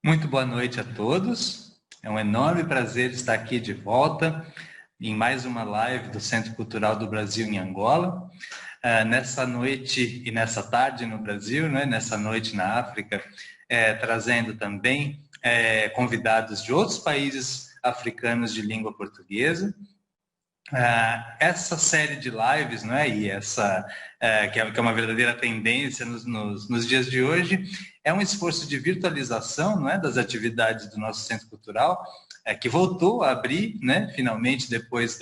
Muito boa noite a todos. É um enorme prazer estar aqui de volta em mais uma live do Centro Cultural do Brasil em Angola. Nessa noite e nessa tarde no Brasil, né? Nessa noite na África, trazendo também convidados de outros países africanos de língua portuguesa. Essa série de lives, né, e essa que é uma verdadeira tendência nos dias de hoje, é um esforço de virtualização, não é, das atividades do nosso Centro Cultural, que voltou a abrir, né, finalmente depois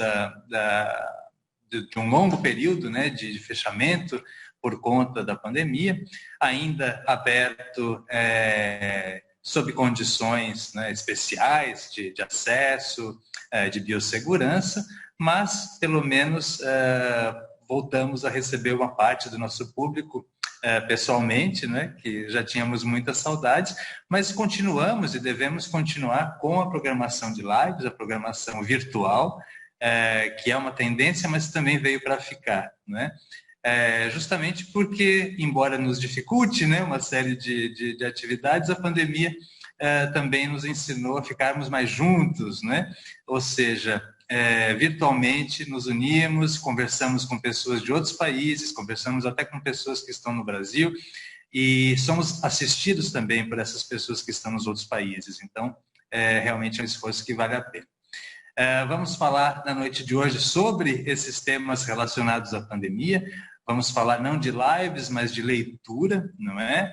de um longo período, né, de fechamento por conta da pandemia, ainda aberto sob condições, né, especiais de acesso, de biossegurança, mas pelo menos voltamos a receber uma parte do nosso público pessoalmente, né, que já tínhamos muitas saudades, mas continuamos e devemos continuar com a programação de lives, a programação virtual, que é uma tendência, mas também veio para ficar, né? Justamente porque, embora nos dificulte, né, uma série de atividades, a pandemia também nos ensinou a ficarmos mais juntos, né? Ou seja, virtualmente nos unimos, conversamos com pessoas de outros países, conversamos até com pessoas que estão no Brasil e somos assistidos também por essas pessoas que estão nos outros países. Então, realmente é um esforço que vale a pena. Vamos falar na noite de hoje sobre esses temas relacionados à pandemia. Vamos falar não de lives, mas de leitura, não é?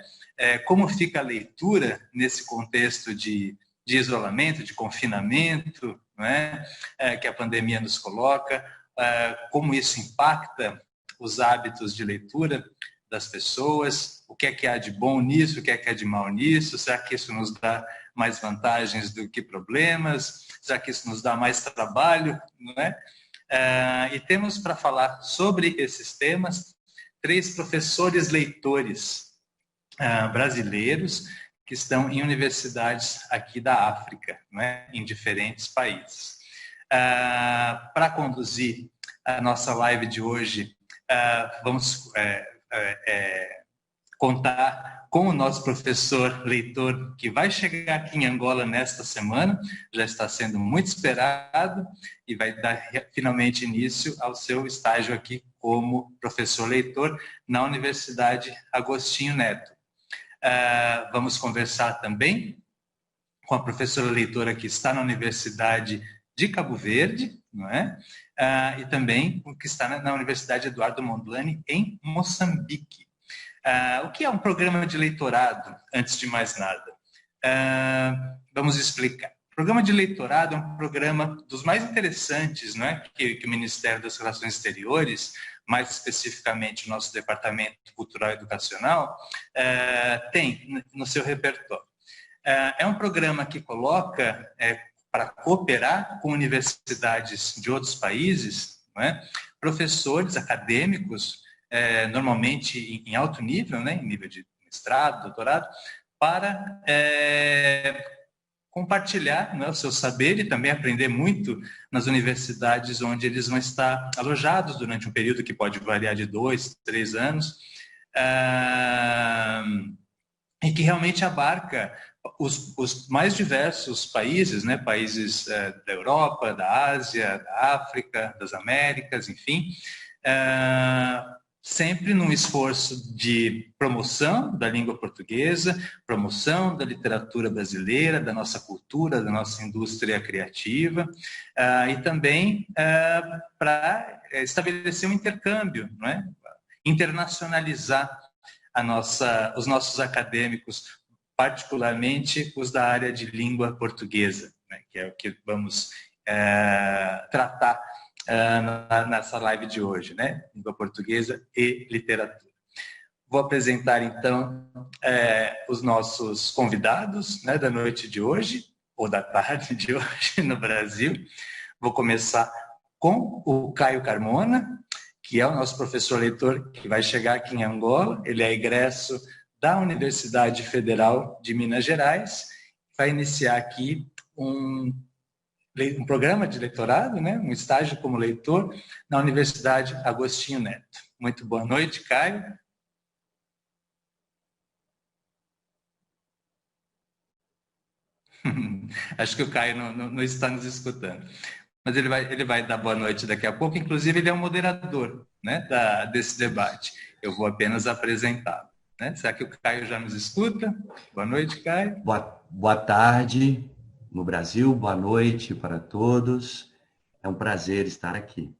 Como fica a leitura nesse contexto de isolamento, de confinamento, não é? Que a pandemia nos coloca, como isso impacta os hábitos de leitura das pessoas, o que é que há de bom nisso, o que é que há de mal nisso, será que isso nos dá mais vantagens do que problemas, será que isso nos dá mais trabalho, não é? E temos para falar sobre esses temas 3 professores leitores brasileiros que estão em universidades aqui da África, né, em diferentes países. Para conduzir a nossa live de hoje, vamos contar com o nosso professor leitor, que vai chegar aqui em Angola nesta semana, já está sendo muito esperado e vai dar finalmente início ao seu estágio aqui como professor leitor na Universidade Agostinho Neto. Vamos conversar também com a professora leitora que está na Universidade de Cabo Verde, não é? E também o que está na Universidade Eduardo Mondlane, em Moçambique. O que é um programa de leitorado, antes de mais nada? Vamos explicar. O programa de leitorado é um programa dos mais interessantes, não é? que o Ministério das Relações Exteriores, mais especificamente o nosso Departamento Cultural e Educacional, tem no seu repertório. É um programa que coloca para cooperar com universidades de outros países, não é? Professores acadêmicos, normalmente em alto nível, né? Em nível de mestrado, doutorado, para compartilhar, né, o seu saber e também aprender muito nas universidades onde eles vão estar alojados durante um período que pode variar de 2, 3 anos, e que realmente abarca os mais diversos países, né, países da Europa, da Ásia, da África, das Américas, enfim, sempre num esforço de promoção da língua portuguesa, promoção da literatura brasileira, da nossa cultura, da nossa indústria criativa, e também para estabelecer um intercâmbio, não é? Internacionalizar os nossos acadêmicos, particularmente os da área de língua portuguesa, né, que é o que vamos tratar nessa live de hoje, né? Língua portuguesa e literatura. Vou apresentar, então, os nossos convidados, né, da noite de hoje, ou da tarde de hoje no Brasil. Vou começar com o Caio Carmona, que é o nosso professor leitor que vai chegar aqui em Angola. Ele é egresso da Universidade Federal de Minas Gerais. Vai iniciar aqui um programa de leitorado, né? Um estágio como leitor na Universidade Agostinho Neto. Muito boa noite, Caio. Acho que o Caio não está nos escutando. Mas ele vai dar boa noite daqui a pouco. Inclusive, ele é o moderador, né, desse debate. Eu vou apenas apresentá-lo. Né? Será que o Caio já nos escuta? Boa noite, Caio. Boa tarde no Brasil, boa noite para todos. É um prazer estar aqui.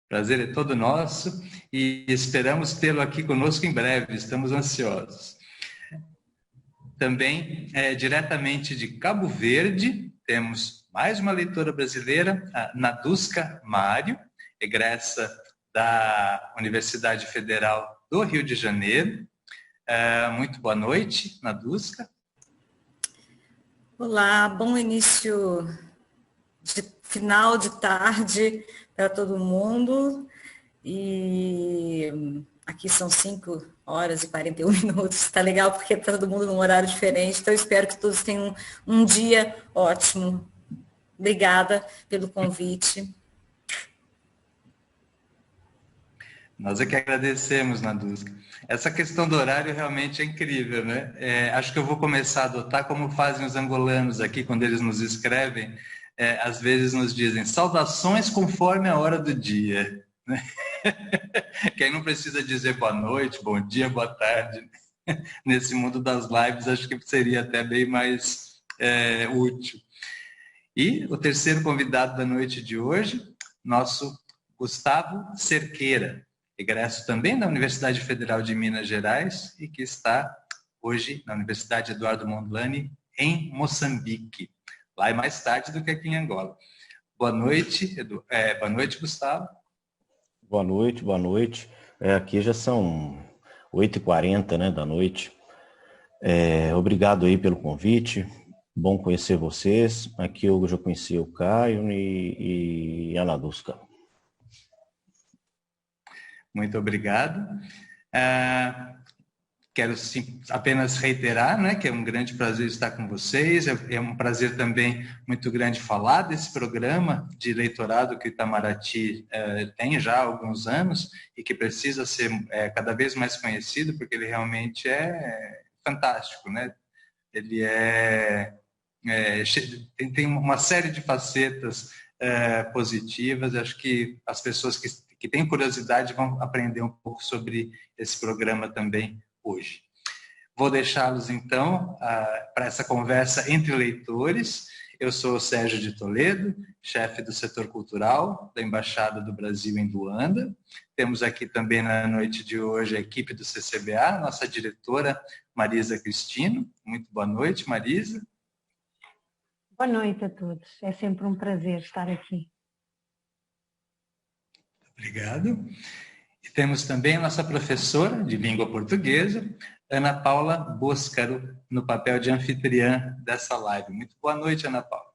Prazer é todo nosso e esperamos tê-lo aqui conosco em breve. Estamos ansiosos. Também, diretamente de Cabo Verde, temos mais uma leitora brasileira, a Nadusca Mário, egressa da Universidade Federal do Rio de Janeiro. Muito boa noite, Nadusca. Olá, bom início de final de tarde para todo mundo. E aqui são 5 horas e 41 minutos. Está legal porque está todo mundo num horário diferente. Então, eu espero que todos tenham um dia ótimo. Obrigada pelo convite. Nós é que agradecemos, Nadusca. Essa questão do horário realmente é incrível, né? Acho que eu vou começar a adotar como fazem os angolanos aqui, quando eles nos escrevem, às vezes nos dizem saudações conforme a hora do dia. Né? Que aí não precisa dizer boa noite, bom dia, boa tarde. Nesse mundo das lives, acho que seria até bem mais útil. E o terceiro convidado da noite de hoje, nosso Gustavo Cerqueira, egresso também da Universidade Federal de Minas Gerais e que está hoje na Universidade Eduardo Mondlane, em Moçambique. Lá é mais tarde do que aqui em Angola. Boa noite, boa noite, Gustavo. Boa noite, boa noite. Aqui já são 8h40, né, da noite. Obrigado aí pelo convite. Bom conhecer vocês. Aqui eu já conheci o Caio e a Nadusca. Muito obrigado. Quero apenas reiterar, né, que é um grande prazer estar com vocês. É um prazer também muito grande falar desse programa de leitorado que o Itamaraty tem já há alguns anos e que precisa ser cada vez mais conhecido, porque ele realmente é fantástico, né? Ele tem uma série de facetas positivas. Acho que as pessoas que têm curiosidade vão aprender um pouco sobre esse programa também hoje. Vou deixá-los, então, para essa conversa entre leitores. Eu sou o Sérgio de Toledo, chefe do setor cultural da Embaixada do Brasil em Luanda. Temos aqui também na noite de hoje a equipe do CCBA, nossa diretora Marisa Cristino. Muito boa noite, Marisa. Boa noite a todos. É sempre um prazer estar aqui. Obrigado. E temos também a nossa professora de língua portuguesa, Ana Paula Boscaro, no papel de anfitriã dessa live. Muito boa noite, Ana Paula.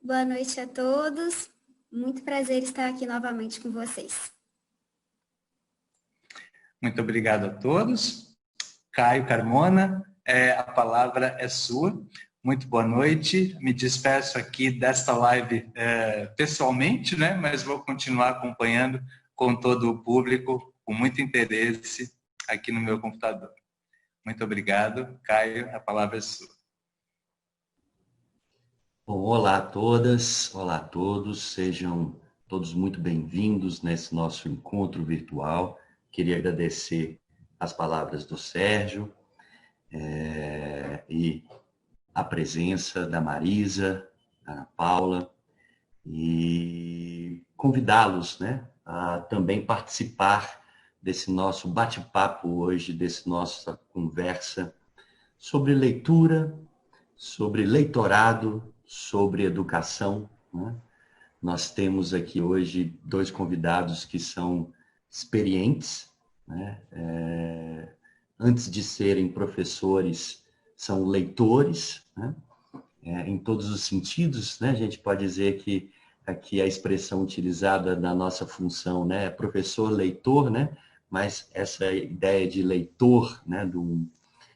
Boa noite a todos. Muito prazer estar aqui novamente com vocês. Muito obrigado a todos. Caio Carmona, a palavra é sua. Muito boa noite. Me despeço aqui desta live pessoalmente, né? Mas vou continuar acompanhando com todo o público, com muito interesse, aqui no meu computador. Muito obrigado. Caio, a palavra é sua. Bom, olá a todas, olá a todos, sejam todos muito bem-vindos nesse nosso encontro virtual. Queria agradecer as palavras do Sérgio e a presença da Marisa, da Ana Paula, e convidá-los, né, a também participar desse nosso bate-papo hoje, dessa nossa conversa sobre leitura, sobre leitorado, sobre educação, né? Nós temos aqui hoje 2 convidados que são experientes, né? Antes de serem professores, são leitores, né? Em todos os sentidos, né? A gente pode dizer que aqui a expressão utilizada na nossa função, né, é professor-leitor, né? Mas essa ideia de leitor, né,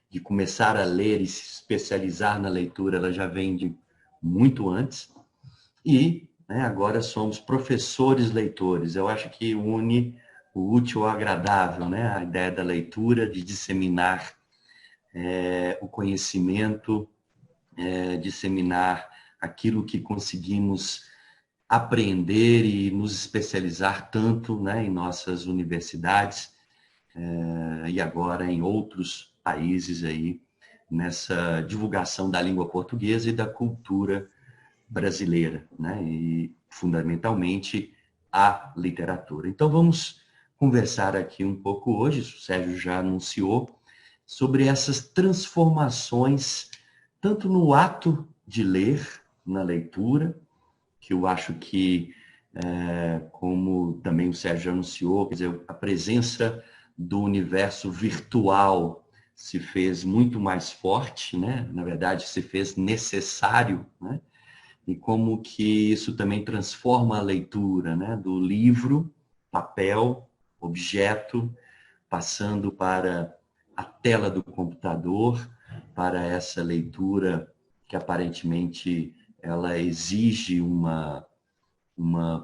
de começar a ler e se especializar na leitura, ela já vem de muito antes. E, né, agora somos professores leitores. Eu acho que une o útil ao agradável, né? A ideia da leitura, de disseminar o conhecimento, disseminar aquilo que conseguimos aprender e nos especializar tanto, né, em nossas universidades e agora em outros países aí, nessa divulgação da língua portuguesa e da cultura brasileira, né, e fundamentalmente a literatura. Então vamos conversar aqui um pouco hoje, o Sérgio já anunciou, sobre essas transformações, tanto no ato de ler, na leitura, que eu acho que, como também o Sérgio anunciou, quer dizer, a presença do universo virtual se fez muito mais forte, né? Na verdade, se fez necessário, né? E como que isso também transforma a leitura, né? Do livro, papel, objeto, passando para a tela do computador, para essa leitura que aparentemente ela exige uma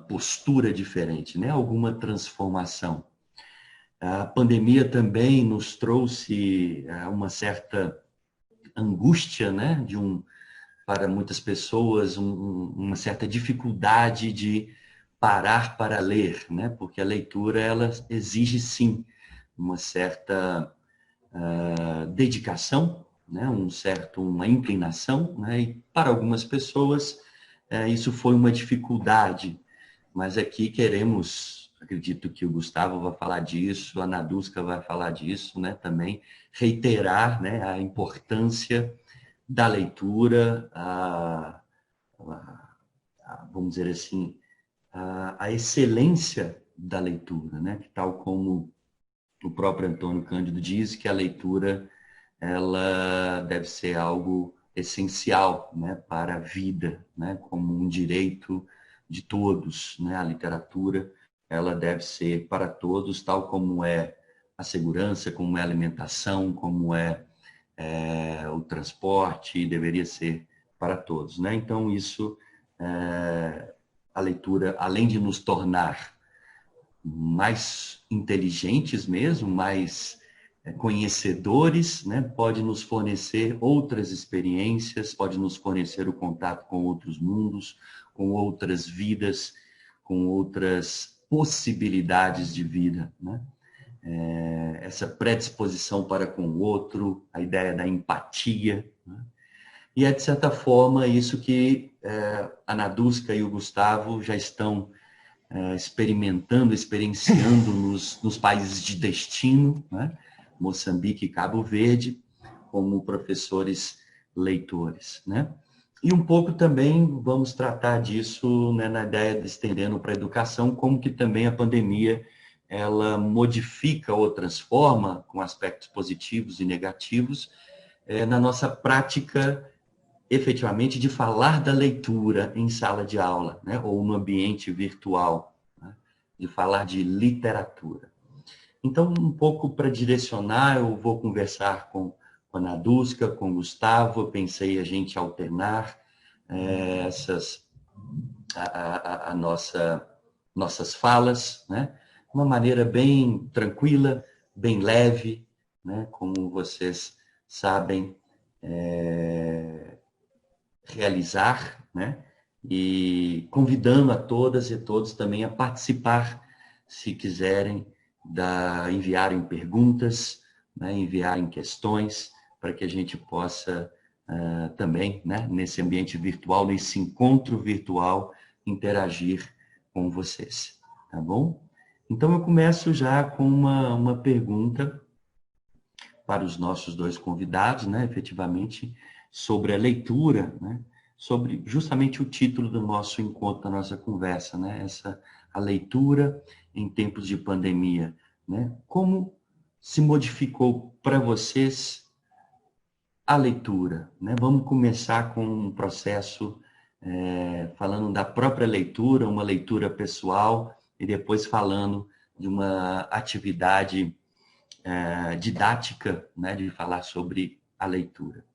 postura diferente, né? Alguma transformação. A pandemia também nos trouxe uma certa angústia, né? Para muitas pessoas, uma certa dificuldade de parar para ler, né? Porque a leitura ela exige sim uma certa dedicação, né? Uma inclinação, né? E para algumas pessoas isso foi uma dificuldade, mas aqui acredito que o Gustavo vai falar disso, a Nadusca vai falar disso, né? Também reiterar, né, a importância da leitura, vamos dizer assim, a excelência da leitura, né? Tal como o próprio Antônio Cândido diz, que a leitura ela deve ser algo essencial, né, para a vida, né, como um direito de todos, né? A literatura ela deve ser para todos, tal como é a segurança, como é a alimentação, como é o transporte, deveria ser para todos, né? Então isso, a leitura, além de nos tornar mais inteligentes mesmo, mais conhecedores, né? Pode nos fornecer outras experiências, pode nos fornecer o contato com outros mundos, com outras vidas, com outras possibilidades de vida, né? Essa predisposição para com o outro, a ideia da empatia, né? E é, de certa forma, isso que a Nadusca e o Gustavo já estão experienciando nos países de destino, né? Moçambique e Cabo Verde, como professores leitores, né? E um pouco também vamos tratar disso, né, na ideia de estendendo para a educação, como que também a pandemia ela modifica ou transforma, com aspectos positivos e negativos, na nossa prática efetivamente de falar da leitura em sala de aula, né? Ou no ambiente virtual, né? De falar de literatura. Então, um pouco para direcionar, eu vou conversar com a Nadusca, com o Gustavo, eu pensei a gente alternar nossas falas, né? De uma maneira bem tranquila, bem leve, né? Como vocês sabem, realizar, né? E convidando a todas e todos também a participar, se quiserem, enviarem perguntas, né? Enviarem questões, para que a gente possa também, né? Nesse ambiente virtual, nesse encontro virtual, interagir com vocês, tá bom? Então eu começo já com uma pergunta para os nossos dois convidados, né? Efetivamente, sobre a leitura, né? Sobre justamente o título do nosso encontro, da nossa conversa, né? A leitura em tempos de pandemia, né? Como se modificou para vocês a leitura, né? Vamos começar com um processo falando da própria leitura, uma leitura pessoal, e depois falando de uma atividade didática, né? De falar sobre a leitura.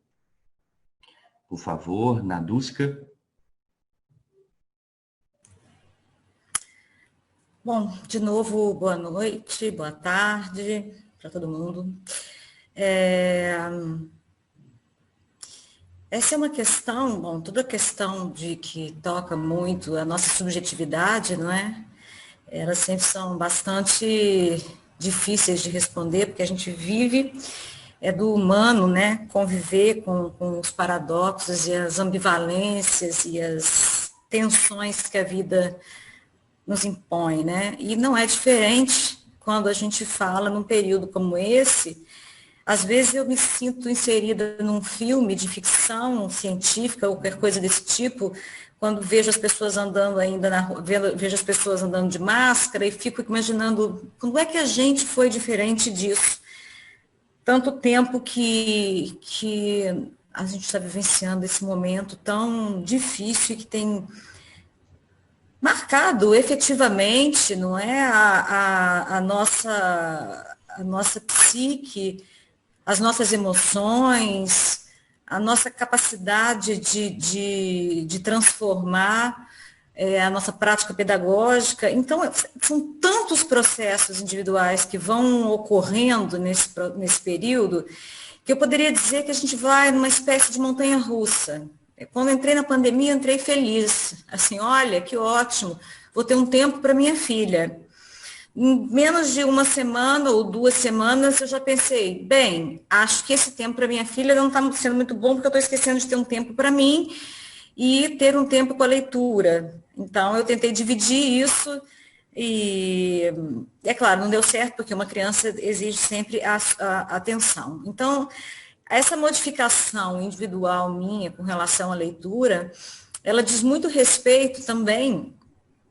Por favor, Nadusca. Bom, de novo, boa noite, boa tarde para todo mundo. Essa é uma questão, bom, toda questão de que toca muito a nossa subjetividade, não é? Elas sempre são bastante difíceis de responder, porque a gente vive do humano, né? Conviver com os paradoxos e as ambivalências e as tensões que a vida nos impõe, né? E não é diferente quando a gente fala num período como esse. Às vezes eu me sinto inserida num filme de ficção científica ou qualquer coisa desse tipo, quando vejo as pessoas andando ainda na rua, vejo as pessoas andando de máscara e fico imaginando quando é que a gente foi diferente disso. Tanto tempo que a gente está vivenciando esse momento tão difícil e que tem marcado efetivamente, não é, a nossa psique, as nossas emoções, a nossa capacidade de transformar a nossa prática pedagógica. Então, são tantos processos individuais que vão ocorrendo nesse período, que eu poderia dizer que a gente vai numa espécie de montanha-russa. Quando entrei na pandemia, entrei feliz. Assim, olha, que ótimo, vou ter um tempo para minha filha. Em menos de uma semana ou 2 semanas, eu já pensei, bem, acho que esse tempo para minha filha não está sendo muito bom, porque eu estou esquecendo de ter um tempo para mim e ter um tempo com a leitura. Então, eu tentei dividir isso e, é claro, não deu certo, porque uma criança exige sempre a atenção. Então, essa modificação individual minha com relação à leitura, ela diz muito respeito também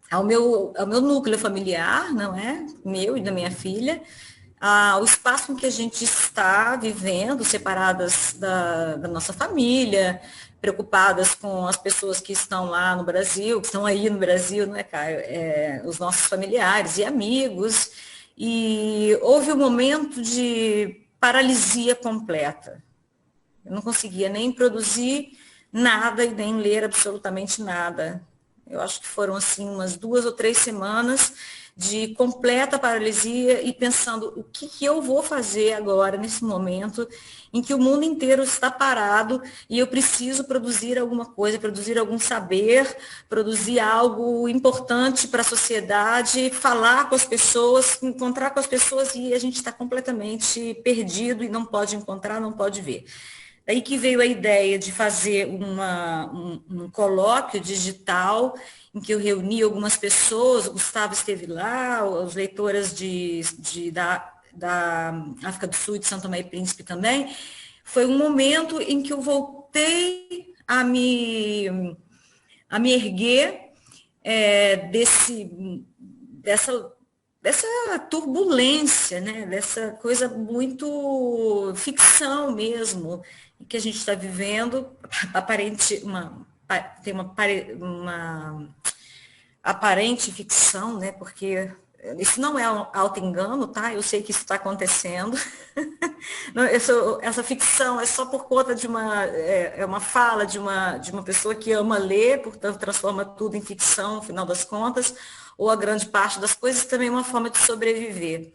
ao meu núcleo familiar, não é? Meu e da minha filha, ao espaço em que a gente está vivendo, separadas da nossa família, preocupadas com as pessoas que estão lá no Brasil, que estão aí no Brasil, não é, Caio? Os nossos familiares e amigos. E houve um momento de paralisia completa. Eu não conseguia nem produzir nada e nem ler absolutamente nada. Eu acho que foram, assim, umas 2 ou 3 semanas de completa paralisia e pensando o que eu vou fazer agora, nesse momento em que o mundo inteiro está parado e eu preciso produzir alguma coisa, produzir algum saber, produzir algo importante para a sociedade, falar com as pessoas, encontrar com as pessoas, e a gente está completamente perdido e não pode encontrar, não pode ver. Daí que veio a ideia de fazer um colóquio digital, em que eu reuni algumas pessoas, o Gustavo esteve lá, as leitoras da África do Sul e de São Tomé e Príncipe também. Foi um momento em que eu voltei a me erguer dessa turbulência, né? Dessa coisa muito ficção mesmo, que a gente está vivendo, tem uma aparente ficção, né? Porque isso não é auto-engano, tá? Eu sei que isso está acontecendo. Essa ficção é só por conta de uma fala de uma pessoa que ama ler, portanto transforma tudo em ficção, no final das contas, ou a grande parte das coisas também é uma forma de sobreviver.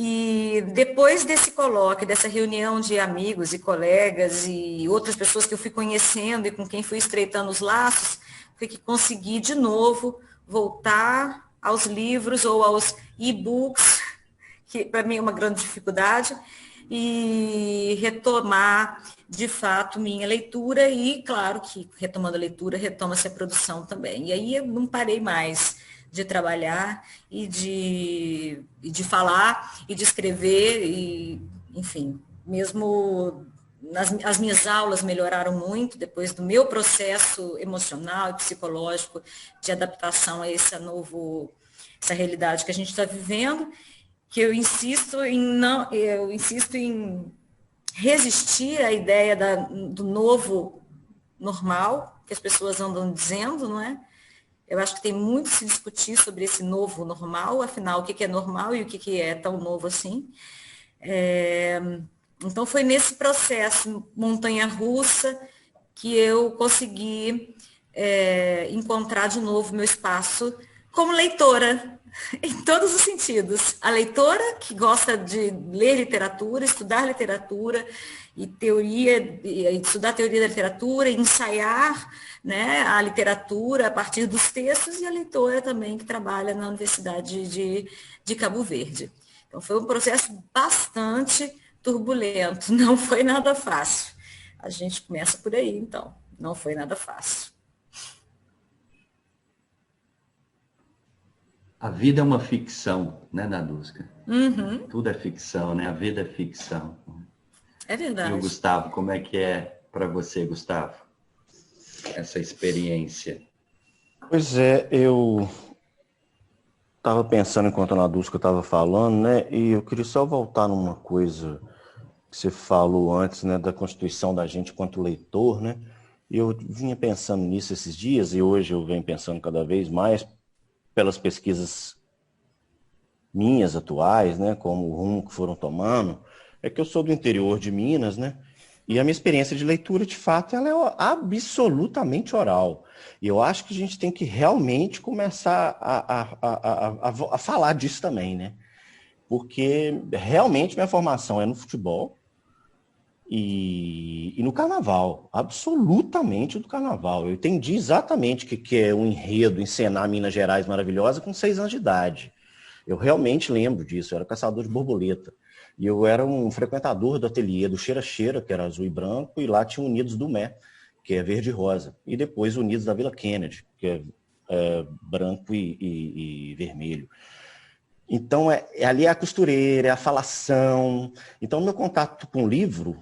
E depois desse colóquio, dessa reunião de amigos e colegas e outras pessoas que eu fui conhecendo e com quem fui estreitando os laços, foi que consegui de novo voltar aos livros ou aos e-books, que para mim é uma grande dificuldade, e retomar, de fato, minha leitura. E, claro, que retomando a leitura, retoma-se a produção também. E aí eu não parei mais de trabalhar e de falar e de escrever, e, enfim, mesmo as minhas aulas melhoraram muito depois do meu processo emocional e psicológico de adaptação a essa realidade que a gente está vivendo, que eu insisto em resistir à ideia do novo normal, que as pessoas andam dizendo, não é? Eu acho que tem muito a se discutir sobre esse novo normal, afinal, o que é normal e o que é tão novo assim. Então, foi nesse processo montanha-russa que eu consegui encontrar de novo meu espaço Como leitora, em todos os sentidos. A leitora que gosta de ler literatura, estudar literatura e teoria, estudar teoria da literatura, ensaiar, né, a literatura a partir dos textos, e a leitora também que trabalha na Universidade de Cabo Verde. Então, foi um processo bastante turbulento, não foi nada fácil. A gente começa por aí, então. Não foi nada fácil. A vida é uma ficção, né, Nadusca? Uhum. Tudo é ficção, né? A vida é ficção. É verdade. E o Gustavo, como é que é para você, Gustavo? Essa experiência. Pois é, eu estava pensando enquanto a Nadusca estava falando, né? E eu queria só voltar numa coisa que você falou antes, né? Da constituição da gente enquanto leitor, né? E eu vinha pensando nisso esses dias, e hoje eu venho pensando cada vez mais pelas pesquisas minhas atuais, né? Como o rumo que foram tomando, é que eu sou do interior de Minas, né? E a minha experiência de leitura, de fato, ela é absolutamente oral. E eu acho que a gente tem que realmente começar a falar disso também, né? Porque realmente minha formação é no futebol e no carnaval, absolutamente do carnaval. Eu entendi exatamente o que é um enredo, encenar Minas Gerais maravilhosa com 6 anos de idade. Eu realmente lembro disso, eu era caçador de borboleta. E eu era um frequentador do ateliê do Cheira Cheira, que era azul e branco, e lá tinha Unidos do Mé, que é verde e rosa. E depois Unidos da Vila Kennedy, que é branco e vermelho. Então, ali é a costureira, é a falação. Então, meu contato com o livro,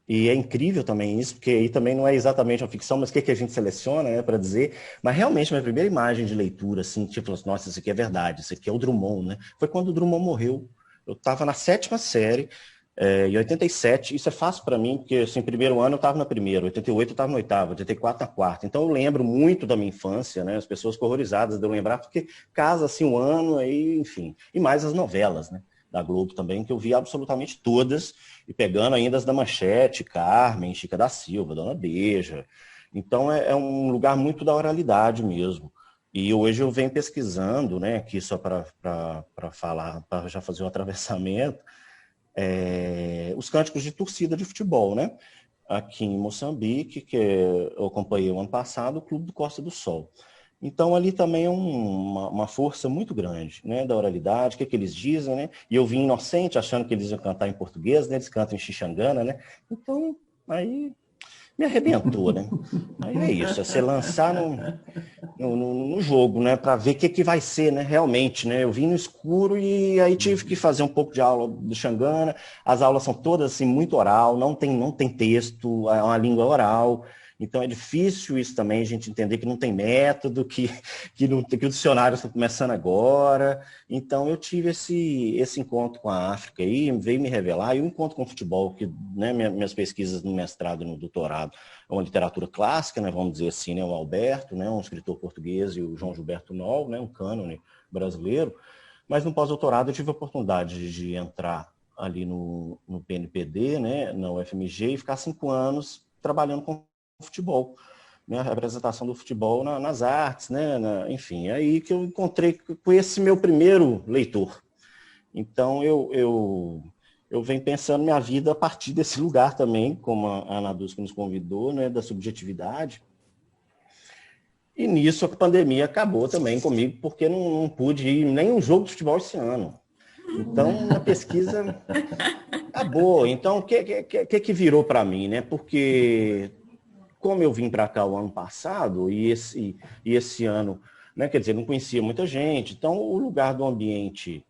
e é incrível também isso, porque aí também não é exatamente uma ficção, mas o que a gente seleciona, né, para dizer. Mas realmente, minha primeira imagem de leitura, assim, tipo, nossa, isso aqui é verdade, isso aqui é o Drummond, né? Foi quando o Drummond morreu. Eu estava na 7ª série, em 87. Isso é fácil para mim, porque assim, primeiro ano eu estava na primeira, 88 eu estava na 8ª, 84 na 4ª. Então eu lembro muito da minha infância, né? As pessoas ficam horrorizadas de eu lembrar, porque casa assim um ano, aí, enfim. E mais as novelas, né? Da Globo também, que eu vi absolutamente todas, e pegando ainda as da Manchete, Carmen, Chica da Silva, Dona Beija. Então é um lugar muito da oralidade mesmo. E hoje eu venho pesquisando, né, aqui só para falar, para já fazer o atravessamento, os cânticos de torcida de futebol, né? Aqui em Moçambique, que eu acompanhei o ano passado, o Clube do Costa do Sol. Então, ali também é uma força muito grande, né, da oralidade, o que eles dizem, né? E eu vim inocente, achando que eles iam cantar em português, né? Eles cantam em xixangana, né? Então, aí me arrebentou, né? Aí é isso, é você lançar no jogo, né? Para ver o que vai ser, né? Realmente, né? Eu vim no escuro e aí tive que fazer um pouco de aula do Xangana. As aulas são todas assim muito oral, não tem texto, é uma língua oral. Então é difícil isso também, a gente entender que não tem método, que os dicionários estão começando agora. Então eu tive esse encontro com a África aí, veio me revelar, e o encontro com o futebol, que, né, minhas pesquisas no mestrado e no doutorado é uma literatura clássica, né, vamos dizer assim, né, o Alberto, né, um escritor português, e o João Gilberto Noll, né, um cânone brasileiro. Mas no pós-doutorado eu tive a oportunidade de entrar ali no PNPD, né, na UFMG, e ficar 5 anos trabalhando com futebol, né, a representação do futebol nas artes, né, enfim, é aí que eu encontrei com esse meu primeiro leitor. Então eu venho pensando minha vida a partir desse lugar também, como a Ana Dusca nos convidou, né, da subjetividade. E nisso a pandemia acabou também comigo, porque não pude ir nem um jogo de futebol esse ano. Então a pesquisa acabou. Então o que virou para mim, né? Porque como eu vim para cá o ano passado e esse ano, né, quer dizer, não conhecia muita gente, então o lugar do ambiente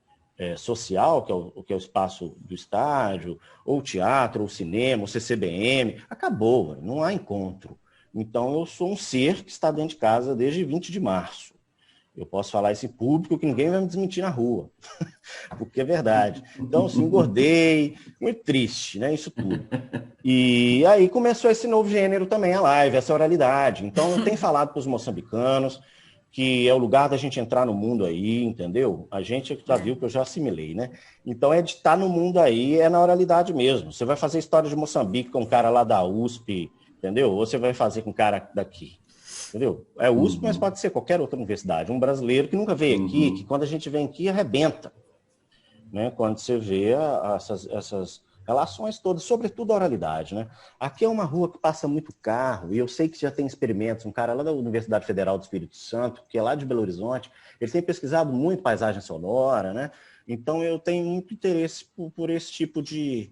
social, que é o espaço do estádio, ou teatro, ou cinema, ou CCBM, acabou, não há encontro. Então eu sou um ser que está dentro de casa desde 20 de março. Eu posso falar isso em público que ninguém vai me desmentir na rua, porque é verdade. Então, assim, engordei, muito triste, né, isso tudo. E aí começou esse novo gênero também, a live, essa oralidade. Então, eu tenho falado para os moçambicanos que é o lugar da gente entrar no mundo aí, entendeu? A gente já viu que eu já assimilei, né? Então, é de estar no mundo aí, é na oralidade mesmo. Você vai fazer história de Moçambique com um cara lá da USP, entendeu? Ou você vai fazer com um cara daqui. entendeu? É USP, mas pode ser qualquer outra universidade. Um brasileiro que nunca veio aqui, que quando a gente vem aqui, arrebenta. Né? Quando você vê essas relações todas, sobretudo a oralidade. Né? Aqui é uma rua que passa muito carro, e eu sei que já tem experimentos. Um cara lá da Universidade Federal do Espírito Santo, que é lá de Belo Horizonte, ele tem pesquisado muito paisagem sonora, né? Então eu tenho muito interesse por esse tipo de...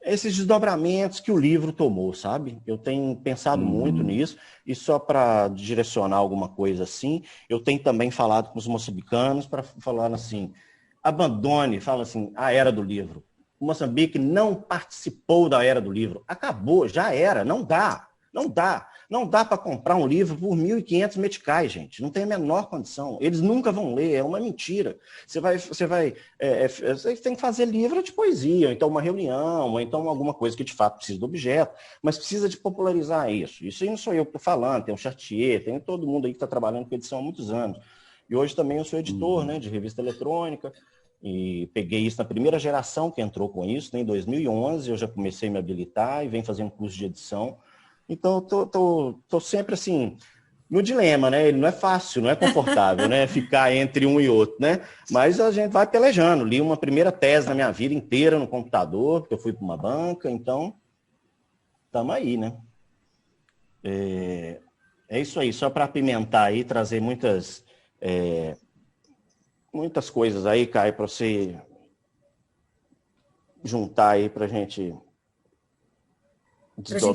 esses desdobramentos que o livro tomou, sabe? Eu tenho pensado muito nisso, e só para direcionar alguma coisa assim, eu tenho também falado com os moçambicanos para falar assim, abandone, fala assim, a era do livro. O Moçambique não participou da era do livro. Acabou, já era, não dá. Não dá para comprar um livro por 1.500 meticais, gente. Não tem a menor condição. Eles nunca vão ler, é uma mentira. Você tem que fazer livro de poesia, ou então uma reunião, ou então alguma coisa que de fato precisa do objeto, mas precisa de popularizar isso. Isso aí não sou eu que estou falando, tem o Chartier, tem todo mundo aí que está trabalhando com edição há muitos anos. E hoje também eu sou editor, né, de revista eletrônica, e peguei isso na primeira geração que entrou com isso, né, em 2011 eu já comecei a me habilitar e venho fazendo curso de edição. Então, tô sempre assim, no dilema, né? Ele não é fácil, não é confortável, né? Ficar entre um e outro, né? Mas a gente vai pelejando. Li uma primeira tese na minha vida inteira no computador, porque eu fui para uma banca, então, estamos aí, né? É isso aí, só para apimentar aí, trazer muitas coisas aí, Caio, para você juntar aí para a gente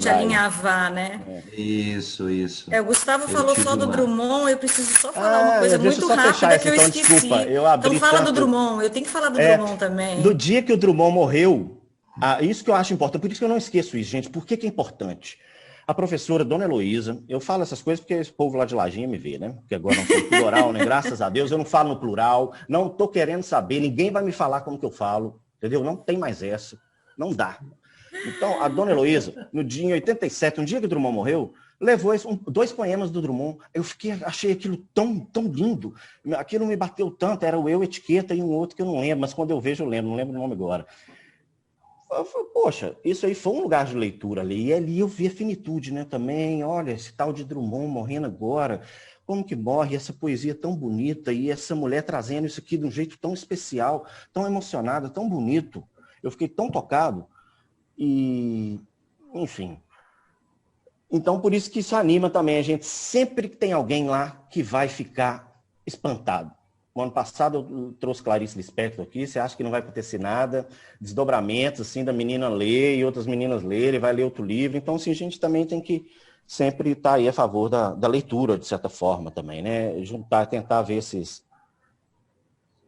alinhavar, né? Isso. O Gustavo falou só do Drummond, eu preciso só falar uma coisa muito rápida que eu esqueci. Desculpa, eu abri então fala tanto... do Drummond, eu tenho que falar do Drummond também. No dia que o Drummond morreu, isso que eu acho importante, por isso que eu não esqueço isso, gente, por que é importante? A professora Dona Heloísa, eu falo essas coisas porque esse povo lá de Lajinha me vê, né? Porque agora não sou plural, né? Graças a Deus, eu não falo no plural, não tô querendo saber, ninguém vai me falar como que eu falo, entendeu? Não tem mais essa, não dá. Então, a Dona Heloísa, no dia em 87, um dia que o Drummond morreu, levou 2 poemas do Drummond. Eu achei aquilo tão lindo. Aquilo me bateu tanto, era o Eu, Etiqueta e um outro que eu não lembro, mas quando eu vejo eu lembro, não lembro o nome agora. Eu falei, poxa, isso aí foi um lugar de leitura ali. E ali eu vi a finitude, né, também. Olha, esse tal de Drummond morrendo agora, como que morre essa poesia tão bonita e essa mulher trazendo isso aqui de um jeito tão especial, tão emocionada, tão bonito. Eu fiquei tão tocado. E, enfim. Então, por isso que isso anima também a gente. Sempre que tem alguém lá que vai ficar espantado. No ano passado eu trouxe Clarice Lispector aqui, você acha que não vai acontecer nada, desdobramentos assim da menina ler e outras meninas lerem, vai ler outro livro. Então, assim, a gente também tem que sempre estar aí a favor da leitura, de certa forma também, né? Juntar, tentar ver esses...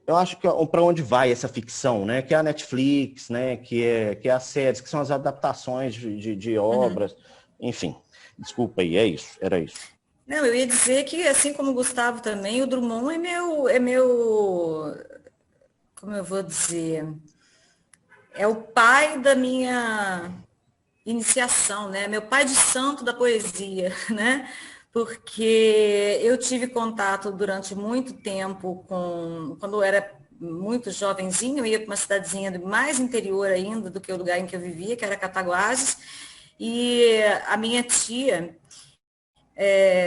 Eu acho que para onde vai essa ficção, né? Que é a Netflix, né? Que é as séries, que são as adaptações de obras, enfim. Desculpa aí, era isso. Não, eu ia dizer que, assim como o Gustavo também, o Drummond é meu, como eu vou dizer, é o pai da minha iniciação, né? Meu pai de santo da poesia, né? Porque eu tive contato durante muito tempo quando eu era muito jovenzinha, eu ia para uma cidadezinha mais interior ainda do que o lugar em que eu vivia, que era Cataguases, e a minha tia,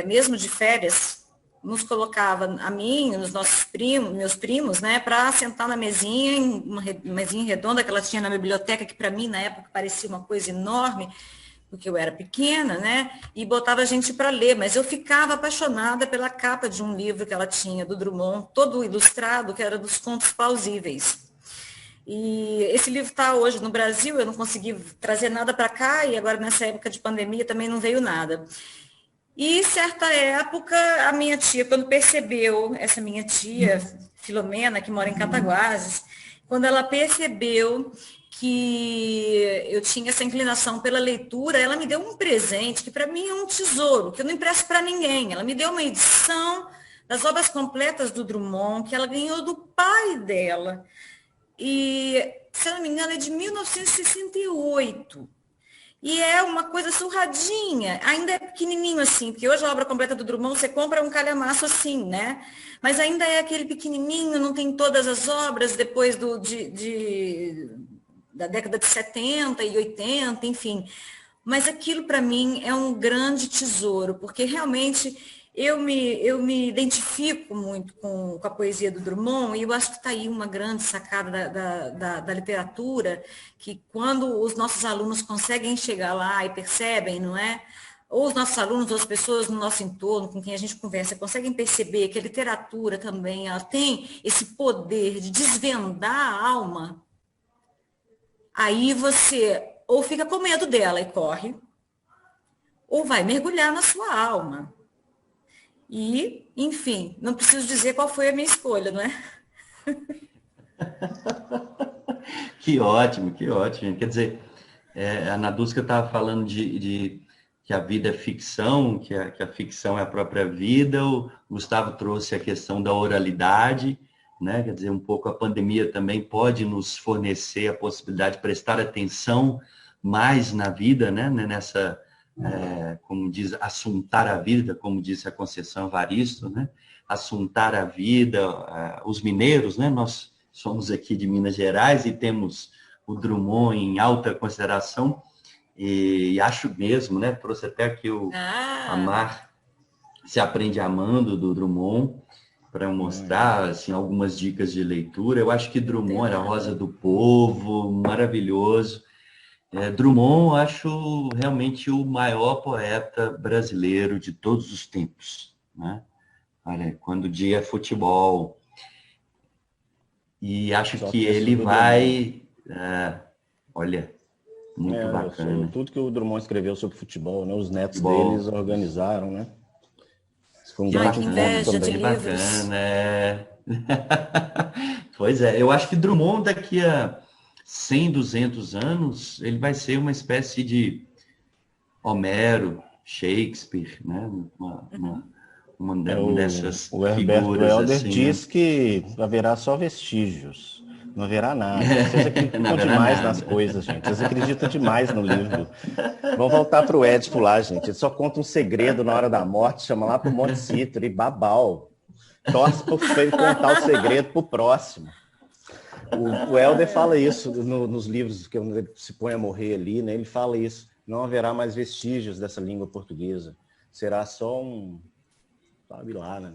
mesmo de férias, nos colocava a mim, os meus primos, né, para sentar na mesinha, em uma mesinha redonda que ela tinha na biblioteca, que para mim na época parecia uma coisa enorme, porque eu era pequena, né, e botava a gente para ler, mas eu ficava apaixonada pela capa de um livro que ela tinha, do Drummond, todo ilustrado, que era dos Contos Plausíveis. E esse livro está hoje no Brasil, eu não consegui trazer nada para cá, e agora nessa época de pandemia também não veio nada. E, certa época, a minha tia, quando percebeu, essa minha tia, Filomena, que mora em Cataguases, quando ela percebeu que eu tinha essa inclinação pela leitura, ela me deu um presente, que para mim é um tesouro, que eu não empresto para ninguém. Ela me deu uma edição das obras completas do Drummond, que ela ganhou do pai dela. E, se eu não me engano, é de 1968. E é uma coisa surradinha, ainda é pequenininho assim, porque hoje a obra completa do Drummond, você compra um calhamaço assim, né? Mas ainda é aquele pequenininho, não tem todas as obras depois da década de 70 e 80, enfim. mas aquilo para mim é um grande tesouro, porque realmente eu me identifico muito com a poesia do Drummond, e eu acho que está aí uma grande sacada da literatura, que quando os nossos alunos conseguem chegar lá e percebem, não é? Ou os nossos alunos, ou as pessoas no nosso entorno, com quem a gente conversa, conseguem perceber que a literatura também ela tem esse poder de desvendar a alma, aí você ou fica com medo dela e corre, ou vai mergulhar na sua alma. E, enfim, não preciso dizer qual foi a minha escolha, não é? Que ótimo, que ótimo. Quer dizer, a Nadusca estava falando de que a vida é ficção, que a ficção é a própria vida. O Gustavo trouxe a questão da oralidade, né? Quer dizer, um pouco a pandemia também pode nos fornecer a possibilidade de prestar atenção mais na vida, né? Nessa, como diz, assuntar a vida, como disse a Conceição Evaristo, né? Assuntar a vida, os mineiros, né? Nós somos aqui de Minas Gerais e temos o Drummond em alta consideração, e acho mesmo, né? Trouxe até aqui o Amar se aprende amando, do Drummond, para mostrar assim, algumas dicas de leitura. Eu acho que Drummond era a Rosa do Povo, maravilhoso. Drummond, eu acho realmente o maior poeta brasileiro de todos os tempos, né? Olha, quando o dia é futebol. E acho que ele vai... olha, muito bacana. Tudo que o Drummond escreveu sobre futebol, né? Os netos deles organizaram, né? Isso foi um grande inveja ponto de também. livros. Bacana, Pois é, eu acho que Drummond daqui a 100, 200 anos, ele vai ser uma espécie de Homero, Shakespeare, né? Uma dessas o Herberto figuras Helder assim, diz que haverá só vestígios, não haverá nada. Vocês acreditam demais nas coisas, gente. Vocês acreditam demais no livro. Vamos voltar para o Édipo lá, gente. Ele só conta um segredo na hora da morte, chama lá para o Monte Cítaro e babau. Torce para ele contar o segredo para o próximo. O Helder fala isso nos livros que ele se põe a morrer ali, né? Ele fala isso. Não haverá mais vestígios dessa língua portuguesa. Será só um... Sabe lá, né?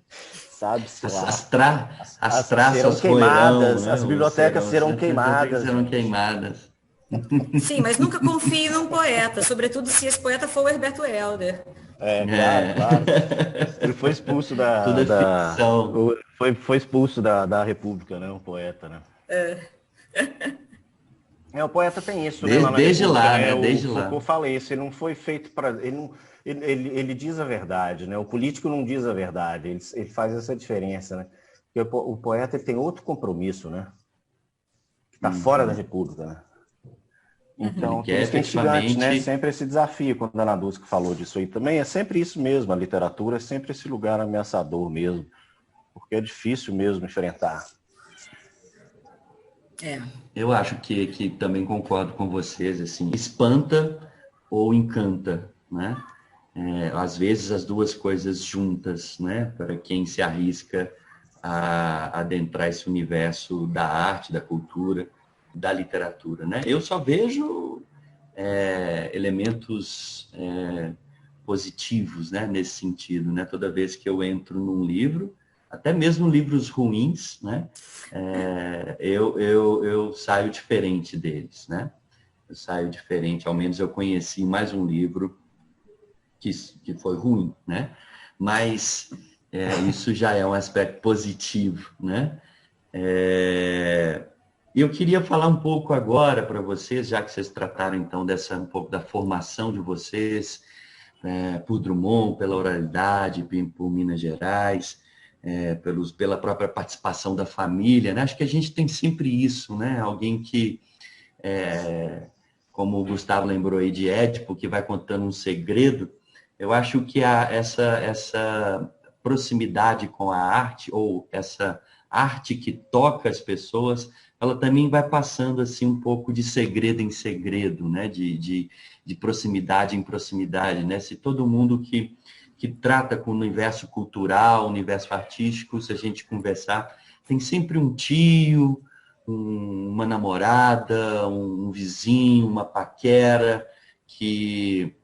Sabe-se lá. As traças serão queimadas, né? As bibliotecas serão queimadas. Serão queimadas. Sim, mas nunca confie num poeta, sobretudo se esse poeta for o Herberto Helder. Claro. Ele foi expulso foi expulso da República, né? Um poeta, né? O poeta tem isso, né? Desde lá, né? Desde lá. Foucault fala isso, ele não foi feito para... Ele diz a verdade, né? O político não diz a verdade, ele faz essa diferença, né? Porque o poeta ele tem outro compromisso, né? Que está fora da República, né? Então, por isso que é instigante, né? Sempre esse desafio, quando a Nadusca falou disso aí também, é sempre isso mesmo, a literatura é sempre esse lugar ameaçador mesmo, porque é difícil mesmo enfrentar. Eu acho que também concordo com vocês, assim, espanta ou encanta, né? Às vezes as duas coisas juntas, né? Para quem se arrisca a adentrar esse universo da arte, da cultura, da literatura, né? Eu só vejo elementos positivos, né? Nesse sentido, né? Toda vez que eu entro num livro, até mesmo livros ruins, né? Eu saio diferente deles, né? Eu saio diferente, ao menos eu conheci mais um livro que foi ruim, né? Mas isso já é um aspecto positivo, né? Eu queria falar um pouco agora para vocês, já que vocês trataram então um pouco da formação de vocês, por Drummond, pela oralidade, por Minas Gerais, pela própria participação da família, né? Acho que a gente tem sempre isso, né? Alguém que, como o Gustavo lembrou aí de Édipo, que vai contando um segredo. Eu acho que essa proximidade com a arte, ou essa arte que toca as pessoas, ela também vai passando assim um pouco de segredo em segredo, né? De proximidade em proximidade, né? Se todo mundo que trata com o universo cultural, o universo artístico, se a gente conversar, tem sempre um tio, uma namorada, um vizinho, uma paquera que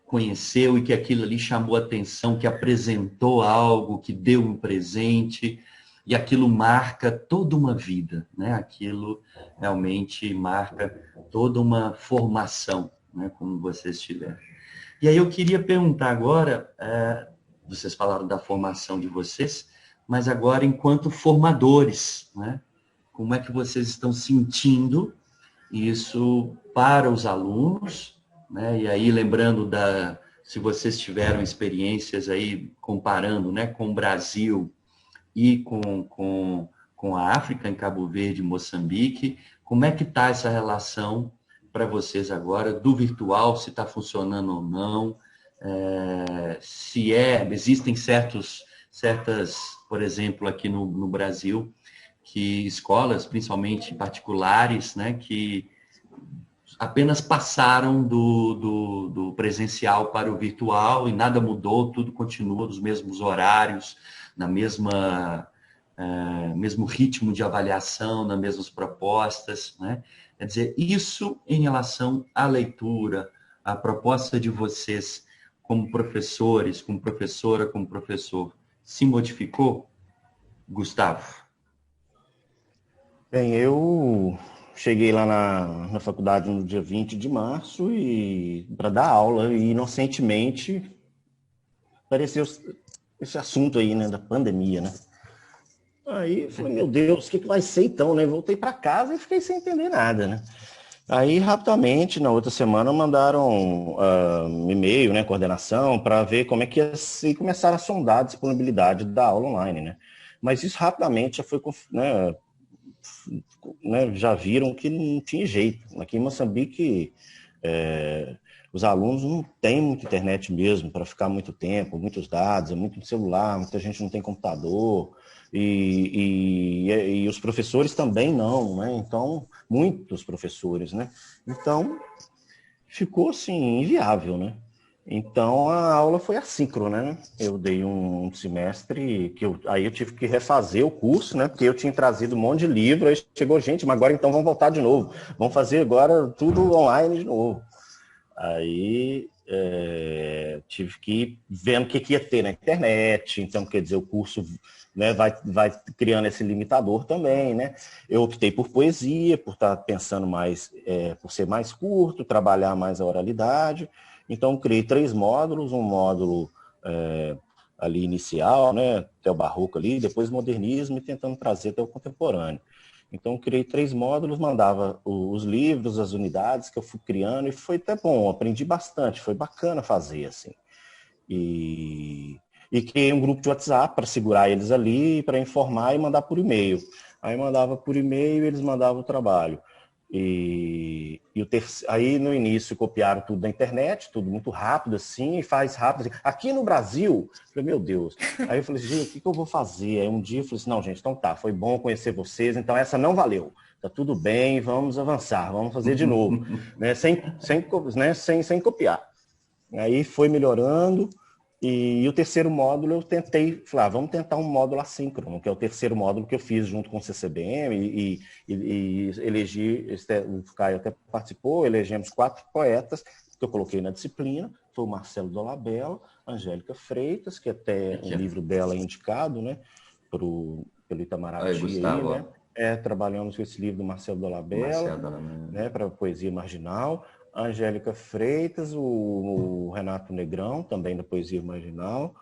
conheceu e que aquilo ali chamou a atenção, que apresentou algo, que deu um presente, e aquilo marca toda uma vida, né? Aquilo realmente marca toda uma formação, né? Como vocês tiveram. E aí eu queria perguntar agora, vocês falaram da formação de vocês, mas agora enquanto formadores, né? Como é que vocês estão sentindo isso para os alunos, né? E aí lembrando se vocês tiveram experiências aí comparando, né, com o Brasil e com a África, em Cabo Verde, Moçambique, como é que está essa relação para vocês agora, do virtual, se está funcionando ou não, existem certas, por exemplo, aqui no Brasil, que escolas, principalmente particulares, né, que apenas passaram do presencial para o virtual e nada mudou, tudo continua nos mesmos horários, mesmo ritmo de avaliação, nas mesmas propostas, né? Quer dizer, isso em relação à leitura, a proposta de vocês como professores, como professora, como professor, se modificou, Gustavo? Bem, eu cheguei lá na faculdade no dia 20 de março e para dar aula e inocentemente apareceu esse assunto aí, né, da pandemia, né? Aí eu falei, meu Deus, o que vai ser então, né? Voltei para casa e fiquei sem entender nada, né? Aí, rapidamente, na outra semana, mandaram um e-mail, né, coordenação, para ver como é que ia ser, e começaram a sondar a disponibilidade da aula online, né? Mas isso rapidamente já foi, já viram que não tinha jeito. Aqui em Moçambique, os alunos não têm muita internet mesmo para ficar muito tempo, muitos dados, é muito celular, muita gente não tem computador, e os professores também não, né? Então, muitos professores, né? Então, ficou assim, inviável, né? Então, a aula foi assíncrona, né? Eu dei um semestre aí eu tive que refazer o curso, né? Porque eu tinha trazido um monte de livro, aí chegou gente, mas agora então vamos voltar de novo. Vamos fazer agora tudo online de novo. Aí tive que ir vendo o que ia ter na internet, então quer dizer, o curso, né, vai criando esse limitador também, né? Eu optei por poesia, por estar pensando mais, por ser mais curto, trabalhar mais a oralidade, então criei 3 módulos, um módulo ali inicial, né, até o barroco ali, depois modernismo e tentando trazer até o contemporâneo. Então, criei 3 módulos, mandava os livros, as unidades que eu fui criando, e foi até bom, aprendi bastante, foi bacana fazer, assim. E criei um grupo de WhatsApp para segurar eles ali, para informar e mandar por e-mail. Aí mandava por e-mail, eles mandavam o trabalho. Aí no início copiaram tudo da internet, tudo muito rápido assim, e faz rápido. Assim. Aqui no Brasil, eu falei, meu Deus. Aí eu falei, gente, o que eu vou fazer? Aí um dia eu falei assim, não, gente, então tá, foi bom conhecer vocês, então essa não valeu. Tá tudo bem, vamos avançar, vamos fazer de novo. Né? Sem copiar. Aí foi melhorando. E o terceiro módulo eu tentei, vamos tentar um módulo assíncrono, que é o terceiro módulo que eu fiz junto com o CCBM e elegi, o Caio até participou, elegemos 4 poetas que eu coloquei na disciplina, foi o Marcelo Dolabella, Angélica Freitas, que até um livro dela é indicado, né, pelo Itamaraty, Gustavo, aí, né, trabalhamos com esse livro do Marcelo Dolabella, né, para poesia marginal. Angélica Freitas, o Renato Negrão, também da Poesia Marginal,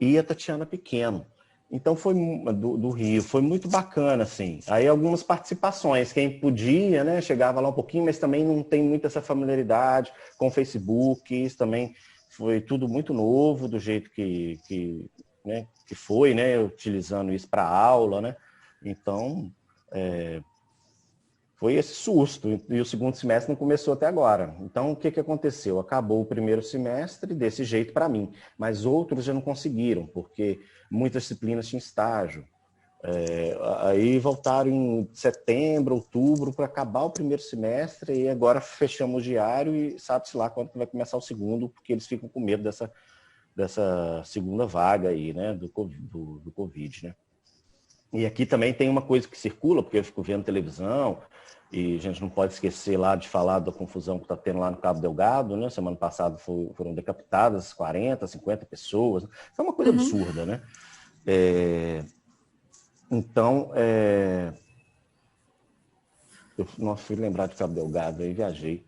e a Tatiana Pequeno. Então, foi do Rio, foi muito bacana, assim. Aí algumas participações, quem podia, né, chegava lá um pouquinho, mas também não tem muita essa familiaridade com o Facebook, isso também foi tudo muito novo, do jeito que foi, né, utilizando isso para aula, né. Então, foi esse susto, e o segundo semestre não começou até agora. Então, o que aconteceu? Acabou o primeiro semestre desse jeito para mim, mas outros já não conseguiram, porque muitas disciplinas tinham estágio. Aí voltaram em setembro, outubro, para acabar o primeiro semestre, e agora fechamos o diário e sabe-se lá quando vai começar o segundo, porque eles ficam com medo dessa segunda vaga aí, né, do Covid, né? E aqui também tem uma coisa que circula, porque eu fico vendo televisão, e a gente não pode esquecer lá de falar da confusão que está tendo lá no Cabo Delgado, né? Semana passada foram decapitadas 40, 50 pessoas. Isso é uma coisa absurda, né? Então, eu não fui lembrar de Cabo Delgado, aí viajei.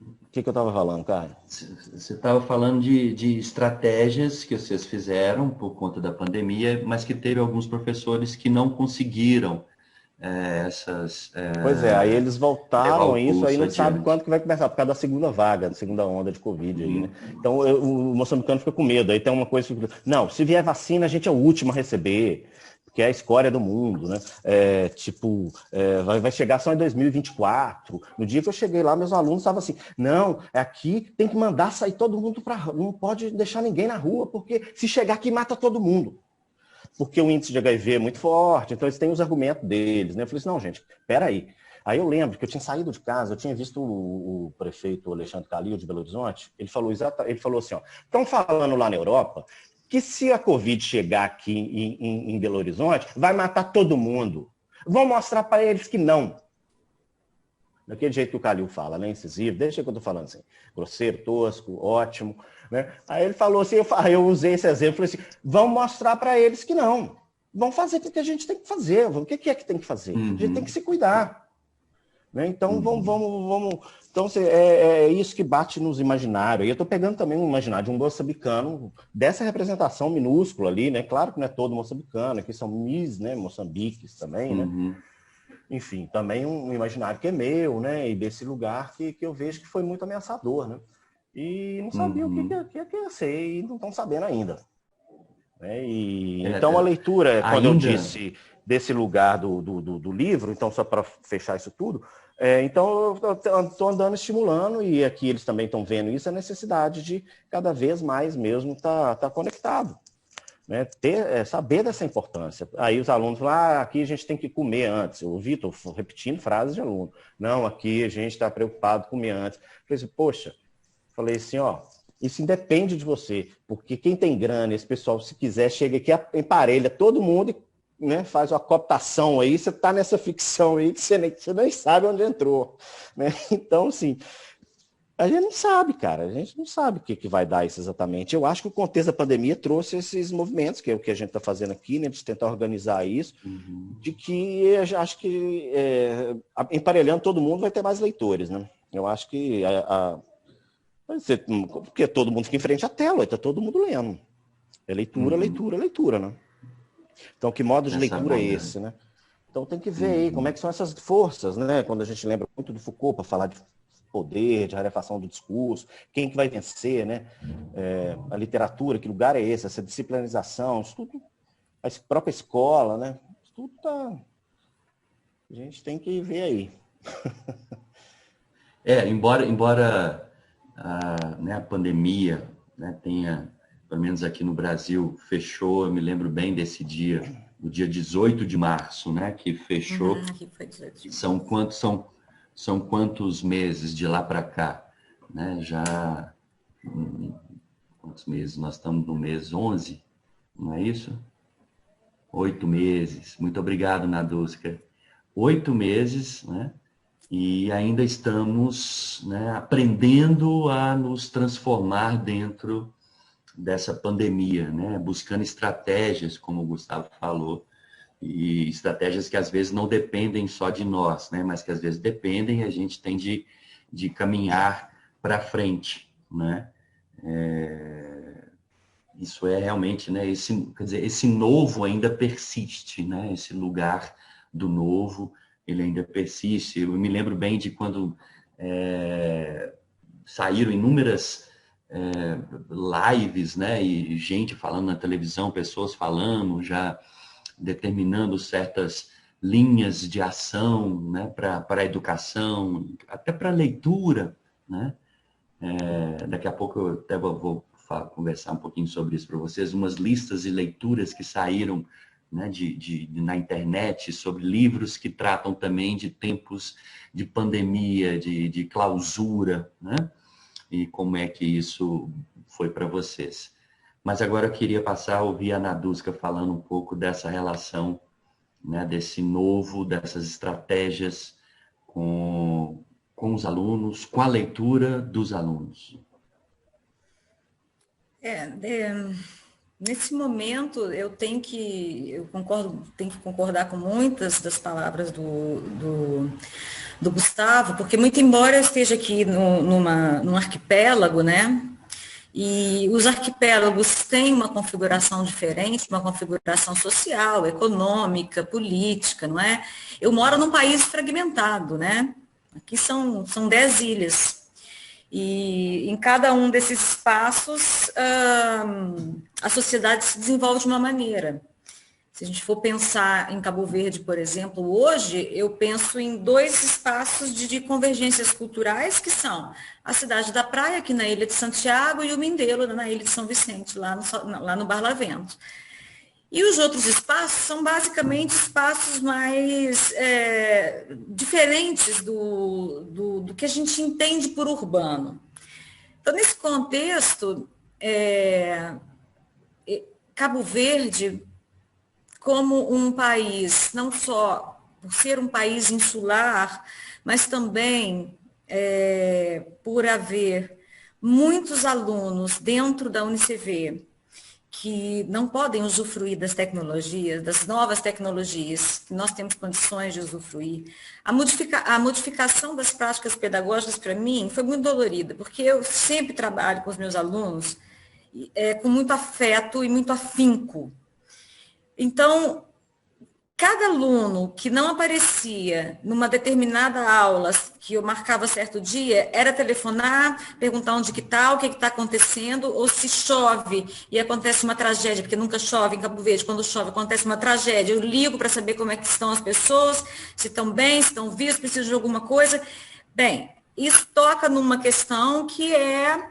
O que eu estava falando, cara? Você estava falando de estratégias que vocês fizeram por conta da pandemia, mas que teve alguns professores que não conseguiram essas... Pois é, aí eles voltaram a isso, aí não adiante. sabe quando que vai começar, por causa da segunda vaga, da segunda onda de Covid aí, né? Então o moçambicano fica com medo, aí tem uma coisa que... Não, se vier vacina, a gente é o último a receber, porque é a escória do mundo, né? Vai chegar só em 2024. No dia que eu cheguei lá, meus alunos estavam assim, não, aqui tem que mandar sair todo mundo para rua, não pode deixar ninguém na rua, porque se chegar aqui mata todo mundo. Porque o índice de HIV é muito forte, então eles têm os argumentos deles, né? Eu falei assim, não, gente, peraí. Aí eu lembro que eu tinha saído de casa, eu tinha visto o prefeito Alexandre Calil de Belo Horizonte, ele falou assim, ó, estão falando lá na Europa que se a Covid chegar aqui em Belo Horizonte, vai matar todo mundo. Vão mostrar para eles que não. Daquele jeito que o Calil fala, né? Incisivo, deixa que eu tô falando assim, grosseiro, tosco, ótimo, né? Aí ele falou assim, eu usei esse exemplo, falei assim, vão mostrar para eles que não. Vão fazer o que a gente tem que fazer. O que é que tem que fazer? A gente tem que se cuidar. Né? Então, vamos... Então, é isso que bate nos imaginários. E eu estou pegando também um imaginário de um moçambicano, dessa representação minúscula ali, né? Claro que não é todo moçambicano, aqui são né? Moçambiques também, né? Enfim, também um imaginário que é meu, né? E desse lugar que eu vejo que foi muito ameaçador, né? E não sabia o que ia ser, e não estão sabendo ainda. Né? Então, a leitura, quando eu disse desse lugar do livro, então, só para fechar isso tudo, então eu estou andando estimulando, e aqui eles também estão vendo isso, a necessidade de cada vez mais mesmo estar conectado. Né? Saber dessa importância. Aí os alunos falam, aqui a gente tem que comer antes. O Vitor repetindo frases de aluno. Não, aqui a gente está preocupado com comer antes. Falei assim, ó, isso independe de você, porque quem tem grana, esse pessoal, se quiser, chega aqui, emparelha todo mundo e, né, faz uma cooptação aí, você está nessa ficção aí que você nem sabe onde entrou. Né? Então, assim, a gente não sabe, cara, a gente não sabe o que vai dar isso exatamente. Eu acho que o contexto da pandemia trouxe esses movimentos, que é o que a gente está fazendo aqui, né, de tentar organizar isso, de que eu acho que emparelhando todo mundo vai ter mais leitores, né? Eu acho que porque todo mundo fica em frente à tela, está todo mundo lendo. É leitura, leitura, leitura, né? Então, que modo de leitura é esse, né? Então, tem que ver aí como é que são essas forças, né? Quando a gente lembra muito do Foucault para falar de poder, de rarefação do discurso, quem que vai vencer, né? A literatura, que lugar é esse? Essa disciplinarização, isso tudo, a própria escola, né? Isso tudo tá... A gente tem que ver aí. Embora a pandemia, né, tenha, pelo menos aqui no Brasil, fechou, eu me lembro bem desse dia, o dia 18 de março, né, que fechou. Aqui foi 18 de março. São quantos meses de lá para cá? Né? Já, quantos meses? Nós estamos no mês 11, não é isso? 8 meses. Muito obrigado, Naduska. 8 meses, né? E ainda estamos, né, aprendendo a nos transformar dentro dessa pandemia, né? Buscando estratégias, como o Gustavo falou, e estratégias que às vezes não dependem só de nós, né? Mas que às vezes dependem e a gente tem de caminhar para frente, né? Isso é realmente, né? Esse novo ainda persiste, né? Esse lugar do novo, ele ainda persiste. Eu me lembro bem de quando saíram inúmeras lives, né? E gente falando na televisão, pessoas falando, já determinando certas linhas de ação, né? Para a educação, até para a leitura, né? Daqui a pouco eu até vou conversar um pouquinho sobre isso para vocês, umas listas de leituras que saíram, né, na internet sobre livros que tratam também de tempos de pandemia, de clausura, né? E como é que isso foi para vocês. Mas agora eu queria passar a ouvir a Nadusca falando um pouco dessa relação, né, dessas estratégias com os alunos, com a leitura dos alunos. Nesse momento, eu tenho que concordar com muitas das palavras do Gustavo, porque muito embora eu esteja aqui num arquipélago, né? E os arquipélagos têm uma configuração diferente, uma configuração social, econômica, política, não é? Eu moro num país fragmentado, né? Aqui são 10 ilhas. E em cada um desses espaços, a sociedade se desenvolve de uma maneira. Se a gente for pensar em Cabo Verde, por exemplo, hoje eu penso em 2 espaços de convergências culturais, que são a Cidade da Praia, aqui na Ilha de Santiago, e o Mindelo, na Ilha de São Vicente, lá no Barlavento. E os outros espaços são basicamente espaços mais diferentes do que a gente entende por urbano. Então, nesse contexto, Cabo Verde, como um país, não só por ser um país insular, mas também por haver muitos alunos dentro da UniCV que não podem usufruir das tecnologias, das novas tecnologias, que nós temos condições de usufruir. A modificação das práticas pedagógicas, para mim, foi muito dolorida, porque eu sempre trabalho com os meus alunos com muito afeto e muito afinco. Então, cada aluno que não aparecia numa determinada aula que eu marcava certo dia, era telefonar, perguntar onde que está, o que está acontecendo, ou se chove e acontece uma tragédia, porque nunca chove em Cabo Verde, quando chove acontece uma tragédia, eu ligo para saber como é que estão as pessoas, se estão bem, se estão vivos, precisam de alguma coisa. Bem, isso toca numa questão que é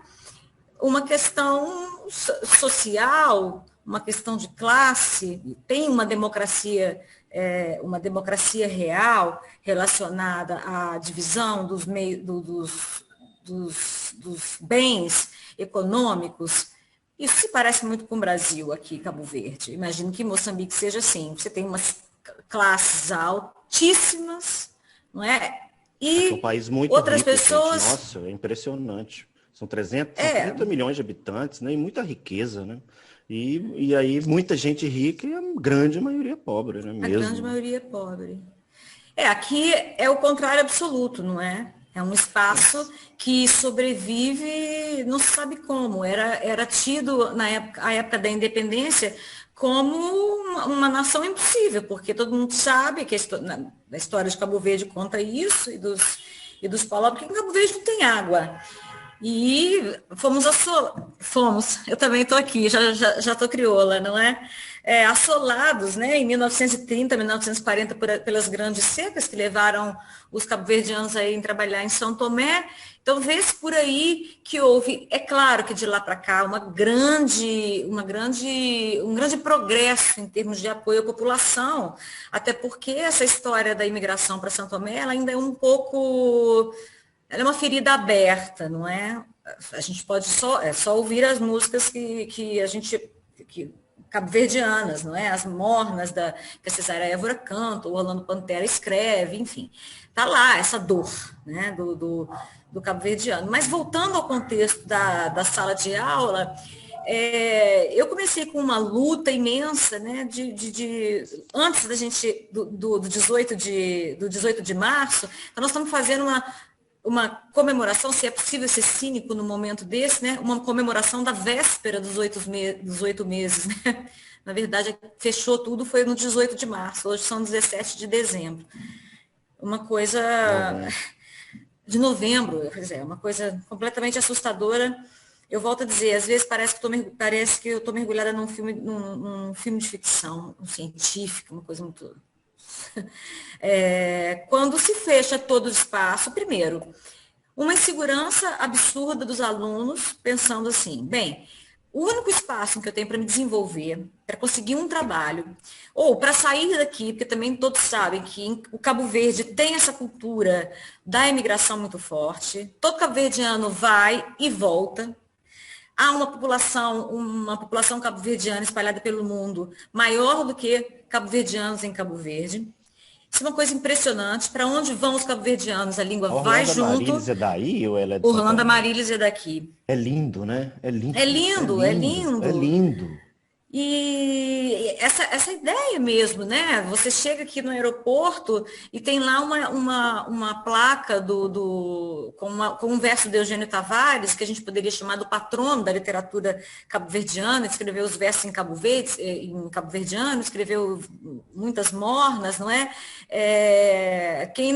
uma questão social, uma questão de classe, tem uma democracia real relacionada à divisão dos bens econômicos. Isso se parece muito com o Brasil aqui, Cabo Verde. Imagino que em Moçambique seja assim. Você tem umas classes altíssimas, não é? E é um país muito outras rico, pessoas... gente. Nossa, é impressionante. São 30 milhões de habitantes, né? E muita riqueza, né? E aí muita gente rica e a grande maioria pobre, né? A grande maioria pobre. Aqui é o contrário absoluto, não é? É um espaço que sobrevive, não se sabe como. Era tido, a época da independência, como uma nação impossível, porque todo mundo sabe que a história de Cabo Verde conta isso, e dos povos, porque em Cabo Verde não tem água. E fomos, eu também estou aqui, já estou crioula, não é? Assolados, né, em 1930, 1940, pelas grandes secas que levaram os cabo-verdianos a irem trabalhar em São Tomé. Então, vê-se por aí que houve, é claro que de lá para cá, um grande progresso em termos de apoio à população, até porque essa história da imigração para São Tomé, ela ainda é um pouco... Ela é uma ferida aberta, não é? A gente pode só ouvir as músicas cabo-verdianas, não é? As mornas que a Cesária Évora canta, o Orlando Pantera escreve, enfim. Está lá essa dor, né, do cabo-verdiano. Mas voltando ao contexto da sala de aula, eu comecei com uma luta imensa, né, antes da gente, do 18 de março, então nós estamos fazendo uma comemoração, se é possível ser cínico no momento desse, né? Uma comemoração da véspera dos 8 meses, né? Na verdade, fechou tudo, foi no 18 de março, hoje são 17 de dezembro. Uma coisa de novembro, quer dizer, uma coisa completamente assustadora. Eu volto a dizer, às vezes parece que eu estou mergulhada num filme de ficção, um científico, uma coisa muito... Quando se fecha todo o espaço, primeiro, uma insegurança absurda dos alunos, pensando assim, bem, o único espaço que eu tenho para me desenvolver, para conseguir um trabalho, ou para sair daqui, porque também todos sabem que o Cabo Verde tem essa cultura da imigração muito forte, todo cabo-verdiano vai e volta. há uma população cabo-verdiana espalhada pelo mundo maior do que cabo-verdianos em Cabo Verde. Isso é uma coisa impressionante. Para onde vão os cabo-verdianos? A língua vai junto. Orlando Amaryllis é daí ou ela é de Orlando Amaryllis é daqui. É lindo, né? É lindo. É lindo, é lindo. É lindo. E essa ideia mesmo, né? Você chega aqui no aeroporto e tem lá uma placa com um verso de Eugênio Tavares, que a gente poderia chamar do patrono da literatura cabo-verdiana, escreveu os versos em cabo-verdiano, escreveu muitas mornas, não é? Quem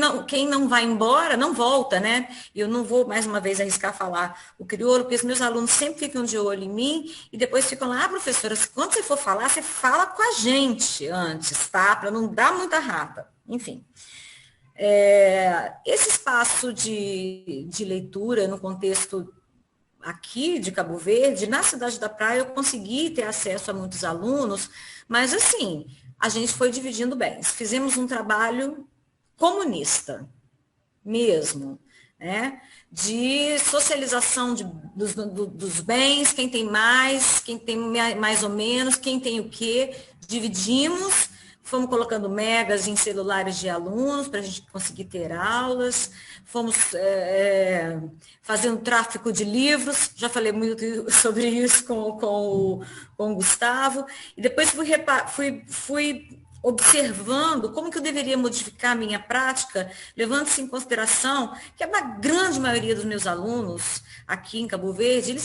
não vai embora, não volta, né? E eu não vou, mais uma vez, arriscar falar o crioulo, porque os meus alunos sempre ficam de olho em mim e depois ficam lá, professora, quando você for falar, você fala com a gente antes, tá? Para não dar muita rata. Enfim. Esse espaço de leitura no contexto aqui de Cabo Verde, na Cidade da Praia, eu consegui ter acesso a muitos alunos, mas assim, a gente foi dividindo bens. Fizemos um trabalho comunista, mesmo, né? De socialização dos bens, quem tem mais, quem tem mais ou menos, quem tem o quê, dividimos, fomos colocando megas em celulares de alunos para a gente conseguir ter aulas, fomos fazendo tráfico de livros, já falei muito sobre isso com o Gustavo, e depois fui observando como que eu deveria modificar a minha prática, levando-se em consideração que a grande maioria dos meus alunos aqui em Cabo Verde,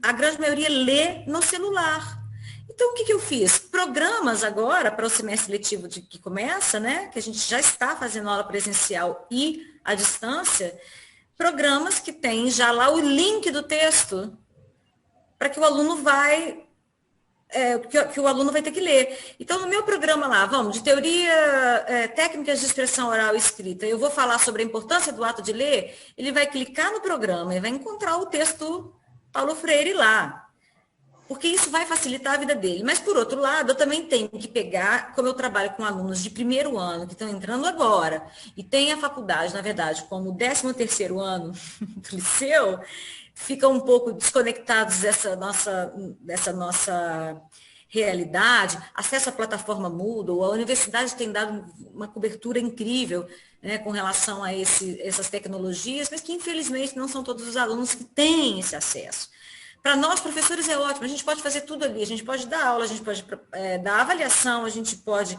a grande maioria lê no celular. Então, o que eu fiz? Programas agora, para o semestre letivo que começa, né? Que a gente já está fazendo aula presencial e à distância, programas que tem já lá o link do texto, para que o aluno vai ter que ler. Então, no meu programa lá, de teoria, técnicas de expressão oral e escrita, eu vou falar sobre a importância do ato de ler, ele vai clicar no programa e vai encontrar o texto Paulo Freire lá. Porque isso vai facilitar a vida dele. Mas, por outro lado, eu também tenho que pegar, como eu trabalho com alunos de primeiro ano, que estão entrando agora, e tem a faculdade, na verdade, como 13º ano do liceu, ficam um pouco desconectados dessa nossa realidade, acesso à plataforma Moodle, a universidade tem dado uma cobertura incrível, né, com relação a essas tecnologias, mas que infelizmente não são todos os alunos que têm esse acesso. Para nós, professores, é ótimo, a gente pode fazer tudo ali, a gente pode dar aula, a gente pode dar avaliação, a gente pode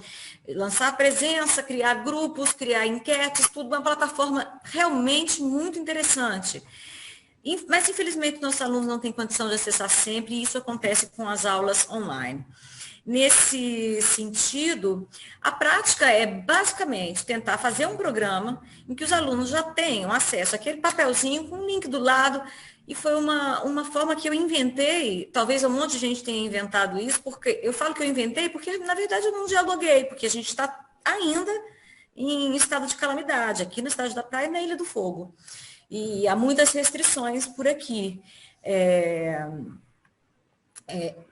lançar a presença, criar grupos, criar enquetes, tudo, uma plataforma realmente muito interessante. Mas, infelizmente, nossos alunos não têm condição de acessar sempre, e isso acontece com as aulas online. Nesse sentido, a prática é, basicamente, tentar fazer um programa em que os alunos já tenham acesso àquele papelzinho com um link do lado, e foi uma forma que eu inventei, talvez um monte de gente tenha inventado isso, porque eu falo que eu inventei porque, na verdade, eu não dialoguei, porque a gente está ainda em estado de calamidade, aqui na Cidade da Praia e na Ilha do Fogo. E há muitas restrições por aqui.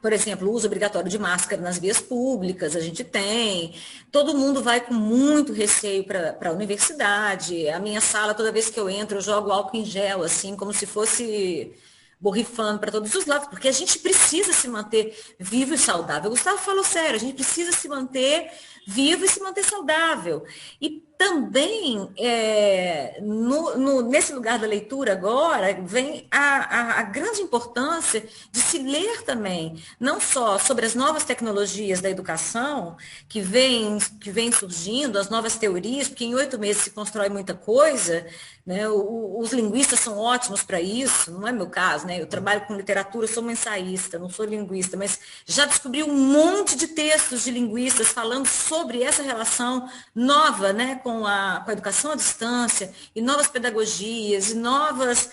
Por exemplo, o uso obrigatório de máscara nas vias públicas, a gente tem. Todo mundo vai com muito receio para a universidade. A minha sala, toda vez que eu entro, eu jogo álcool em gel, assim, como se fosse borrifando para todos os lados, porque a gente precisa se manter vivo e saudável. O Gustavo falou sério, a gente precisa se manter vivo e se manter saudável. E também, nesse lugar da leitura agora, vem a grande importância de se ler também, não só sobre as novas tecnologias da educação, que vem surgindo, as novas teorias, porque em 8 meses se constrói muita coisa, né? Os linguistas são ótimos para isso, não é meu caso, né? Eu trabalho com literatura, sou uma ensaísta, não sou linguista, mas já descobri um monte de textos de linguistas falando sobre essa relação nova, né, com a educação à distância, e novas pedagogias, e novas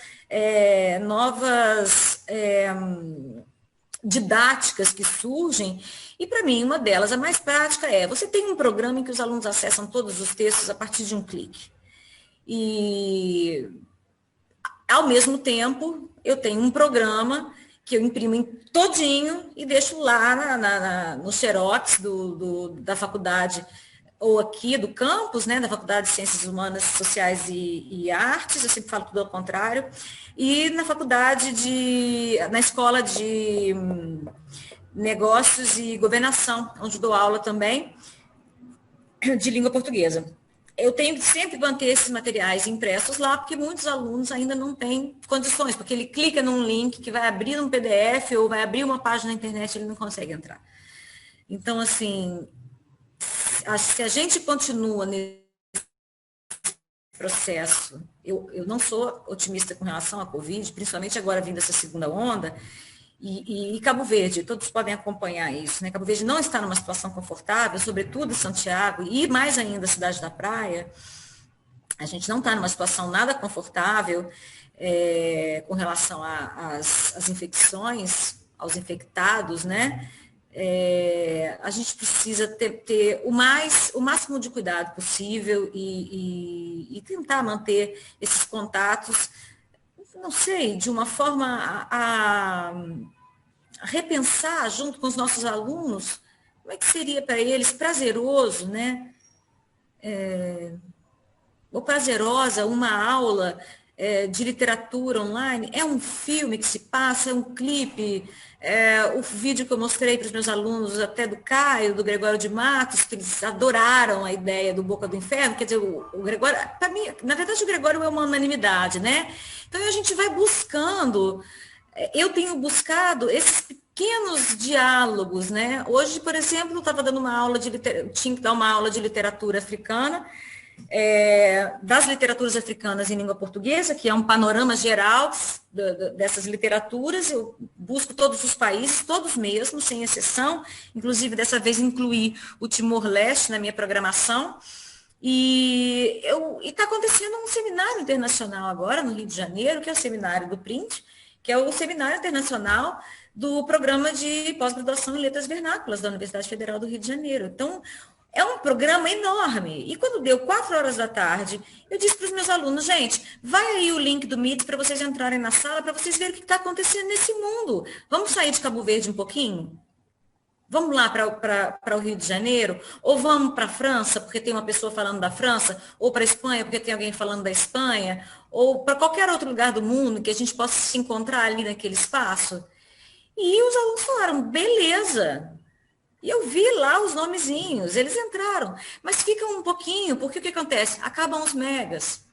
didáticas que surgem, e para mim uma delas, a mais prática, você tem um programa em que os alunos acessam todos os textos a partir de um clique. E, ao mesmo tempo, eu tenho um programa que eu imprimo todinho e deixo lá no xerox da faculdade ou aqui do campus, né, da Faculdade de Ciências Humanas, Sociais e Artes, eu sempre falo tudo ao contrário, e na na escola de Negócios e Governação, onde dou aula também, de língua portuguesa. Eu tenho que sempre manter esses materiais impressos lá, porque muitos alunos ainda não têm condições, porque ele clica num link que vai abrir um PDF ou vai abrir uma página na internet, ele não consegue entrar. Então, assim, se a gente continua nesse processo, eu não sou otimista com relação à Covid, principalmente agora vindo essa segunda onda, e Cabo Verde, todos podem acompanhar isso, né? Cabo Verde não está numa situação confortável, sobretudo Santiago, e mais ainda a cidade da praia. A gente não está numa situação nada confortável com relação às infecções, aos infectados, né? A gente precisa ter o máximo de cuidado possível e tentar manter esses contatos, não sei, de uma forma a repensar junto com os nossos alunos como é que seria para eles prazeroso, né? Ou prazerosa uma aula de literatura online, é um filme que se passa, é um clipe, o vídeo que eu mostrei para os meus alunos, até do Caio, do Gregório de Matos, que eles adoraram a ideia do Boca do Inferno, quer dizer, o Gregório, para mim, na verdade o Gregório é uma unanimidade, né? Então a gente vai buscando, eu tenho buscado esses pequenos diálogos, né? Hoje, por exemplo, eu estava dando uma aula tinha que dar uma aula de literatura africana, das literaturas africanas em língua portuguesa, que é um panorama geral dessas literaturas. Eu busco todos os países, todos mesmo, sem exceção, inclusive dessa vez incluí o Timor-Leste na minha programação, e está acontecendo um seminário internacional agora no Rio de Janeiro, que é o seminário do Print, que é o seminário internacional do programa de pós-graduação em letras vernáculas da Universidade Federal do Rio de Janeiro. Então, é um programa enorme. E quando deu 4 horas da tarde, eu disse para os meus alunos, gente, vai aí o link do Meet para vocês entrarem na sala, para vocês verem o que está acontecendo nesse mundo. Vamos sair de Cabo Verde um pouquinho? Vamos lá para o Rio de Janeiro? Ou vamos para a França, porque tem uma pessoa falando da França? Ou para a Espanha, porque tem alguém falando da Espanha? Ou para qualquer outro lugar do mundo que a gente possa se encontrar ali naquele espaço? E os alunos falaram, beleza. E eu vi lá os nomezinhos, eles entraram. Mas ficam um pouquinho, porque o que acontece? Acabam os megas.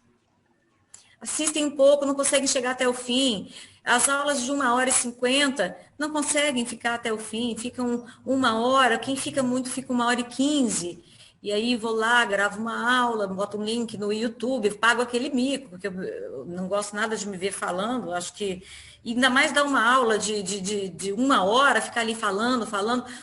Assistem um pouco, não conseguem chegar até o fim. As aulas de 1h50 não conseguem ficar até o fim, ficam 1 hora, quem fica muito fica 1h15. E aí vou lá, gravo uma aula, boto um link no YouTube, pago aquele mico, porque eu não gosto nada de me ver falando, acho que... E ainda mais dar uma aula de 1 hora, ficar ali falando,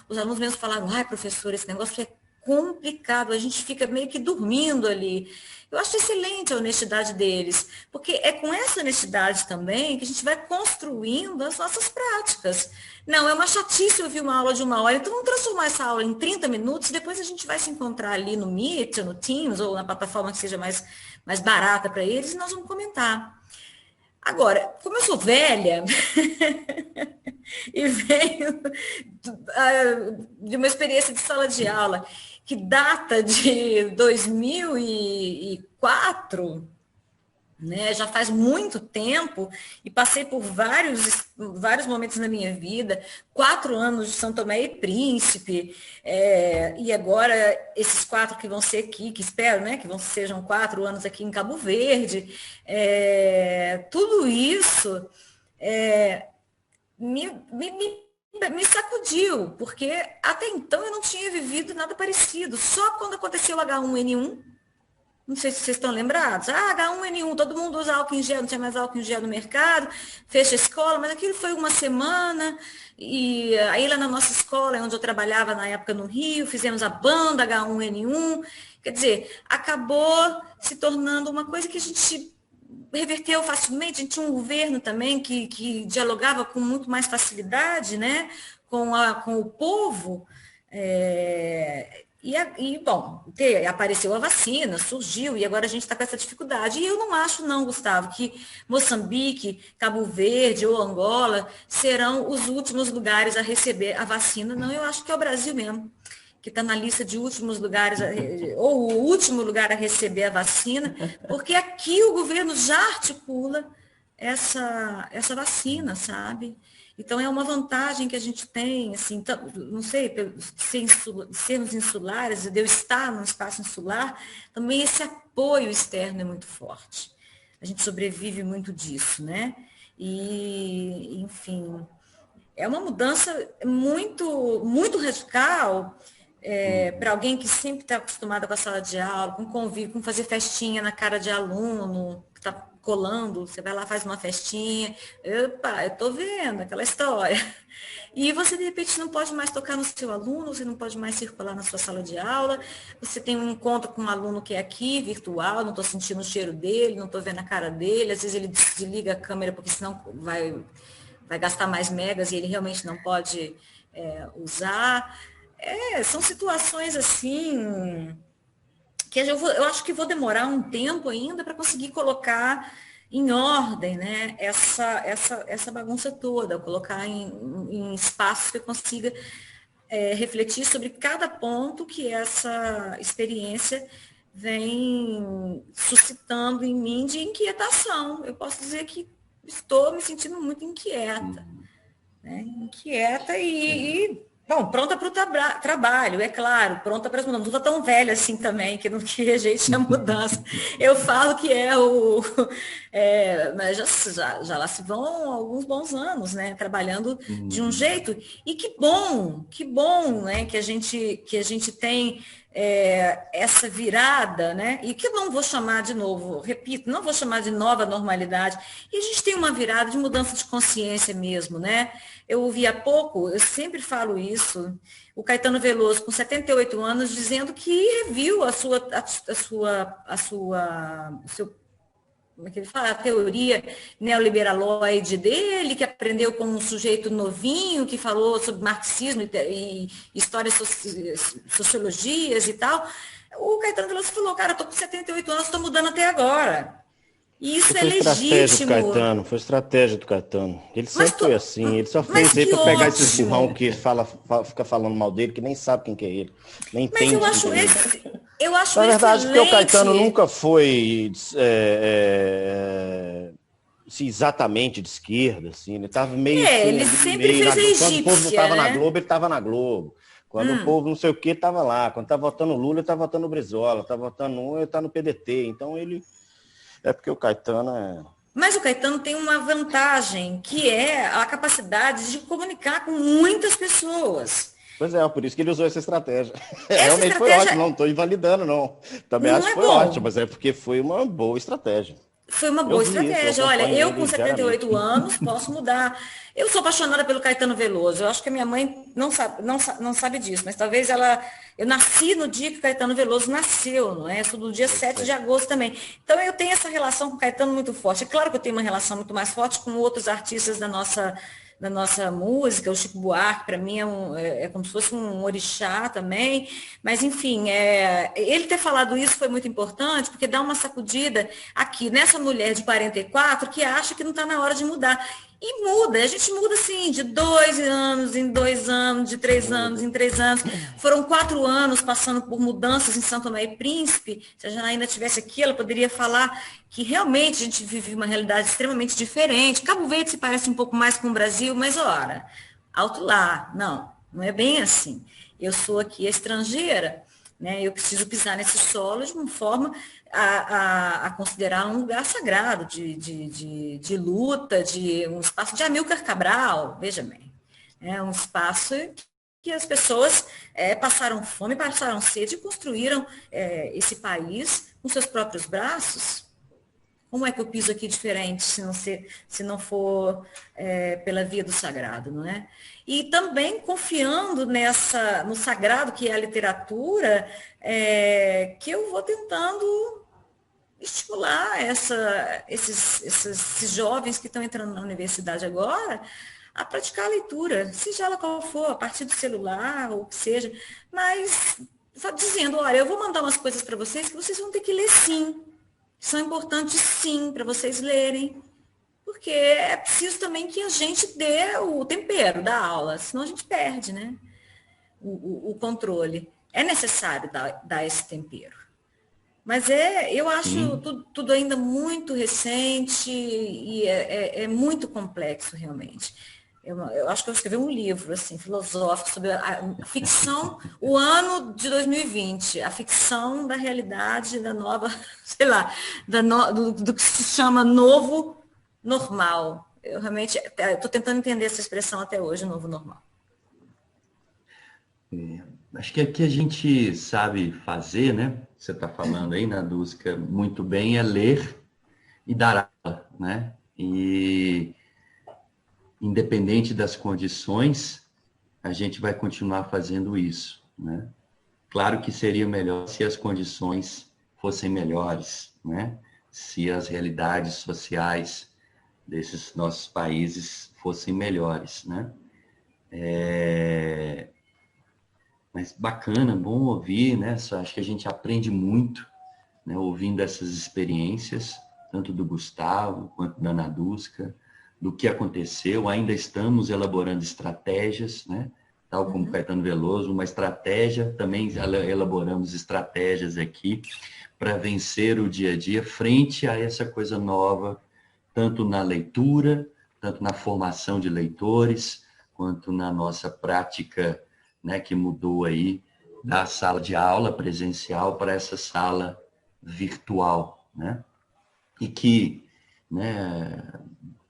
os alunos mesmo falaram, ai, professor, esse negócio é complicado, a gente fica meio que dormindo ali. Eu acho excelente a honestidade deles, porque é com essa honestidade também que a gente vai construindo as nossas práticas. Não, é uma chatice ouvir uma aula de 1 hora, então vamos transformar essa aula em 30 minutos, depois a gente vai se encontrar ali no Meet, no Teams, ou na plataforma que seja mais barata para eles, e nós vamos comentar. Agora, como eu sou velha e venho de uma experiência de sala de aula que data de 2004, né, já faz muito tempo, e passei por vários momentos na minha vida, 4 anos de São Tomé e Príncipe, e agora esses 4 que vão ser aqui, que espero, né, que sejam 4 anos aqui em Cabo Verde, tudo isso me sacudiu, porque até então eu não tinha vivido nada parecido, só quando aconteceu o H1N1, não sei se vocês estão lembrados. H1N1, todo mundo usa álcool em gel, não tinha mais álcool em gel no mercado, fecha a escola, mas aquilo foi uma semana, e aí lá na nossa escola, onde eu trabalhava na época no Rio, fizemos a banda H1N1, quer dizer, acabou se tornando uma coisa que a gente reverteu facilmente, a gente tinha um governo também que dialogava com muito mais facilidade, né, com o povo, bom, apareceu a vacina, surgiu, e agora a gente está com essa dificuldade. E eu não acho, não, Gustavo, que Moçambique, Cabo Verde ou Angola serão os últimos lugares a receber a vacina. Não, eu acho que é o Brasil mesmo. que está na lista de últimos lugares, ou o último lugar a receber a vacina, porque aqui o governo já articula essa vacina, sabe? Então, é uma vantagem que a gente tem, assim, não sei, sermos insulares, de eu estar num espaço insular, também esse apoio externo é muito forte. A gente sobrevive muito disso, né? E, enfim, é uma mudança muito, muito radical para alguém que sempre está acostumado com a sala de aula, com convívio, com fazer festinha na cara de aluno, que está colando, você vai lá, faz uma festinha, opa, eu estou vendo aquela história. E você, de repente, não pode mais tocar no seu aluno, você não pode mais circular na sua sala de aula, você tem um encontro com um aluno que é aqui, virtual, não estou sentindo o cheiro dele, não estou vendo a cara dele, às vezes ele desliga a câmera porque senão vai gastar mais megas e ele realmente não pode usar. São situações assim que eu acho que vou demorar um tempo ainda para conseguir colocar em ordem, né, essa bagunça toda, colocar em espaços que eu consiga refletir sobre cada ponto que essa experiência vem suscitando em mim de inquietação. Eu posso dizer que estou me sentindo muito inquieta, né? Inquieta bom, pronta para o trabalho, é claro, pronta para as mudanças. Não estou tão velha assim também, que não que rejeite a mudança. Eu falo que mas já lá se vão alguns bons anos, né? Trabalhando de um jeito. E que bom, né? Que a gente tem essa virada, né? E que eu não vou chamar de novo, repito, não vou chamar de nova normalidade. E a gente tem uma virada de mudança de consciência mesmo, né? Eu ouvi há pouco, eu sempre falo isso, o Caetano Veloso, com 78 anos, dizendo que reviu como é que ele fala? A teoria neoliberaloide dele, que aprendeu com um sujeito novinho, que falou sobre marxismo e histórias, sociologias e tal. O Caetano Veloso falou, cara, eu estou com 78 anos, estou mudando até agora. E isso é legítimo. Foi estratégia do Caetano. Ele sempre foi assim, ele só fez aí para pegar esse burrão que fica falando mal dele, que nem sabe quem que é ele. Nem mas tem. Eu acho na verdade, excelente. Porque o Caetano nunca foi exatamente de esquerda, assim, ele estava meio... ele sempre fez a egípcia, quando o povo não estava né? na Globo, ele estava na Globo. Quando o povo não sei o que, estava lá. Quando estava votando Lula, ele estava votando o Brizola. Estava votando ele está no PDT. Então, ele... É porque o Caetano Mas o Caetano tem uma vantagem, que é a capacidade de comunicar com muitas pessoas. Pois é, por isso que ele usou essa estratégia. Realmente foi ótimo, não estou invalidando, não. Também acho que foi ótimo, mas é porque foi uma boa estratégia. Foi uma boa estratégia. Olha, eu com 78 anos posso mudar. Eu sou apaixonada pelo Caetano Veloso. Eu acho que a minha mãe não sabe disso, mas talvez eu nasci no dia que o Caetano Veloso nasceu, não é? Eu sou do dia 7 de agosto também. Então eu tenho essa relação com o Caetano muito forte. É claro que eu tenho uma relação muito mais forte com outros artistas da nossa música. O Chico Buarque, para mim, é como se fosse um orixá também. Mas, enfim, ele ter falado isso foi muito importante, porque dá uma sacudida aqui nessa mulher de 44 que acha que não está na hora de mudar. E muda, a gente muda assim, de 2 anos em 2 anos, de 3 anos em 3 anos. Foram 4 anos passando por mudanças em São Tomé e Príncipe. Se a Janaína estivesse aqui, ela poderia falar que realmente a gente vive uma realidade extremamente diferente. Cabo Verde se parece um pouco mais com o Brasil, mas ora, alto lá. Não é bem assim. Eu sou aqui estrangeira, né? Eu preciso pisar nesse solo de uma forma a considerar um lugar sagrado de luta, de um espaço de Amílcar Cabral, veja bem. É um espaço que as pessoas passaram fome, passaram sede e construíram esse país com seus próprios braços. Como é que eu piso aqui diferente se não for pela via do sagrado, não é? E também confiando no sagrado, que é a literatura, que eu vou tentando estimular esses jovens que estão entrando na universidade agora a praticar a leitura, seja ela qual for, a partir do celular, ou o que seja, mas só dizendo, olha, eu vou mandar umas coisas para vocês que vocês vão ter que ler sim. São importantes, sim, para vocês lerem, porque é preciso também que a gente dê o tempero da aula, senão a gente perde, né? o controle. É necessário dar esse tempero. Mas eu acho tudo ainda muito recente e é muito complexo, realmente. Eu acho que eu escrevi um livro assim, filosófico sobre a ficção, o ano de 2020, a ficção da realidade da nova, sei lá, do que se chama novo normal. Eu realmente estou tentando entender essa expressão até hoje, novo normal. Acho que aqui a gente sabe fazer, né? Você está falando aí, Nadusca, muito bem, é ler e dar aula, né? E independente das condições, a gente vai continuar fazendo isso, né? Claro que seria melhor se as condições fossem melhores, né? Se as realidades sociais desses nossos países fossem melhores, né? Mas bacana, bom ouvir, né? Acho que a gente aprende muito, né? Ouvindo essas experiências, tanto do Gustavo quanto da Nadusca, do que aconteceu. Ainda estamos elaborando estratégias, né? Tal como Caetano Veloso, uma estratégia, também elaboramos estratégias aqui para vencer o dia a dia frente a essa coisa nova, tanto na leitura, tanto na formação de leitores, quanto na nossa prática, né, que mudou aí da sala de aula presencial para essa sala virtual, né? E que, né,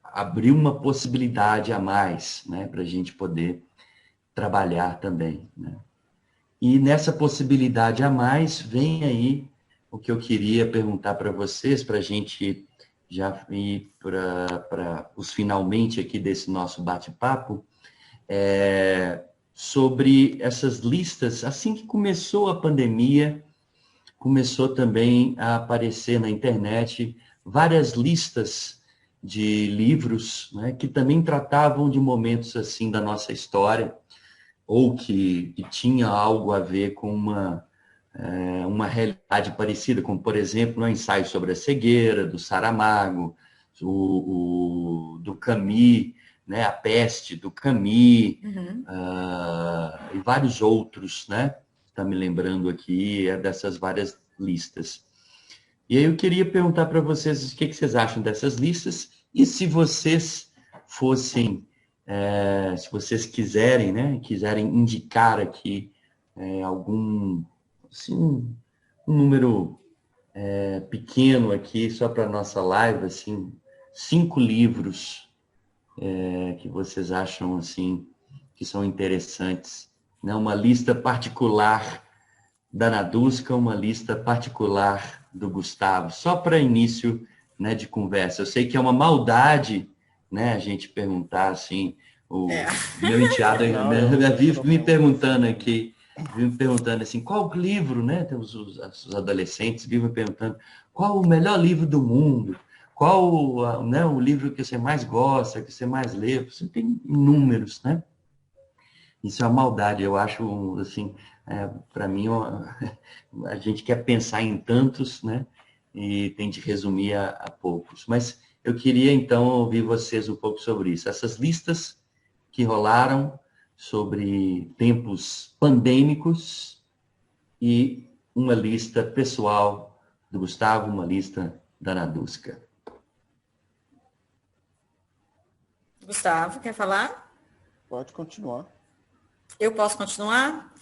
abriu uma possibilidade a mais, né, para a gente poder trabalhar também, né? E nessa possibilidade a mais vem aí o que eu queria perguntar para vocês, para a gente já ir para os finalmente aqui desse nosso bate-papo, sobre essas listas. Assim que começou a pandemia, começou também a aparecer na internet várias listas de livros, né, que também tratavam de momentos assim da nossa história, ou que tinha algo a ver com uma realidade parecida, como, por exemplo, o ensaio sobre a cegueira, do Saramago, do Camus, né? A Peste, do Camus, e vários outros, né? Está me lembrando aqui dessas várias listas. E aí eu queria perguntar para vocês o que vocês acham dessas listas e se vocês fossem, se vocês quiserem, né? Quiserem indicar aqui algum, assim, um número pequeno aqui, só para nossa live, assim, 5 livros que vocês acham, assim, que são interessantes, né? Uma lista particular da Nadusca, uma lista particular do Gustavo, só para início, né, de conversa. Eu sei que é uma maldade, né, a gente perguntar, assim, meu enteado vive me perguntando aqui, assim, qual livro, né? Os adolescentes vivem me perguntando qual o melhor livro do mundo, qual, né, o livro que você mais gosta, que você mais lê. Você tem inúmeros, né? Isso é uma maldade, eu acho, assim, para mim, a gente quer pensar em tantos, né? E tem de resumir a poucos. Mas eu queria, então, ouvir vocês um pouco sobre isso. Essas listas que rolaram sobre tempos pandêmicos e uma lista pessoal do Gustavo, uma lista da Nadusca. Gustavo, quer falar? Pode continuar. Eu posso continuar?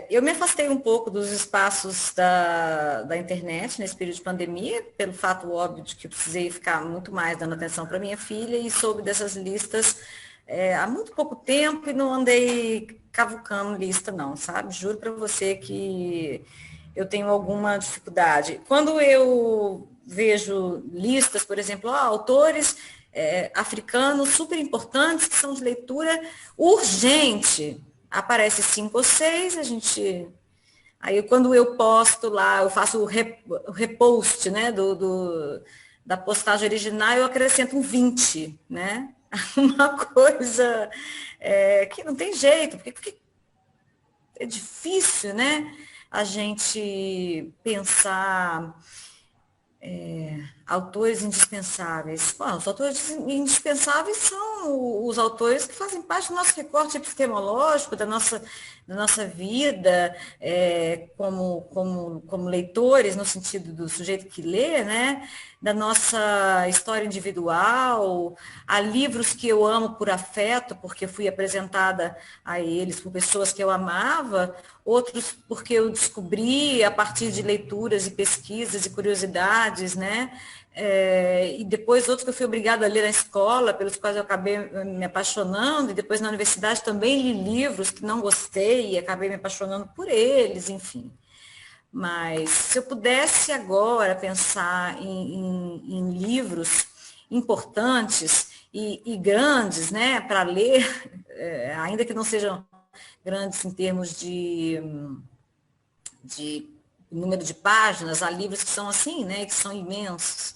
Eu me afastei um pouco dos espaços da internet nesse período de pandemia, pelo fato óbvio de que eu precisei ficar muito mais dando atenção para minha filha e soube dessas listas há muito pouco tempo e não andei cavucando lista não, sabe? Juro para você que eu tenho alguma dificuldade. Quando eu vejo listas, por exemplo, autores africanos super importantes que são de leitura urgente, aparece 5 ou 6, a gente... Aí quando eu posto lá, eu faço o repost, né, da postagem original, eu acrescento um 20, né? Uma coisa que não tem jeito, porque é difícil, né? A gente pensar autores indispensáveis. Bom, os autores indispensáveis são os autores que fazem parte do nosso recorte epistemológico, da nossa vida, como leitores, no sentido do sujeito que lê, né? Da nossa história individual. Há livros que eu amo por afeto, porque fui apresentada a eles por pessoas que eu amava, outros porque eu descobri a partir de leituras e pesquisas e curiosidades, né? E depois outros que eu fui obrigada a ler na escola, pelos quais eu acabei me apaixonando, e depois na universidade também li livros que não gostei e acabei me apaixonando por eles, enfim. Mas se eu pudesse agora pensar em livros importantes e grandes, né, para ler, ainda que não sejam grandes em termos de número de páginas, há livros que são assim, né, que são imensos.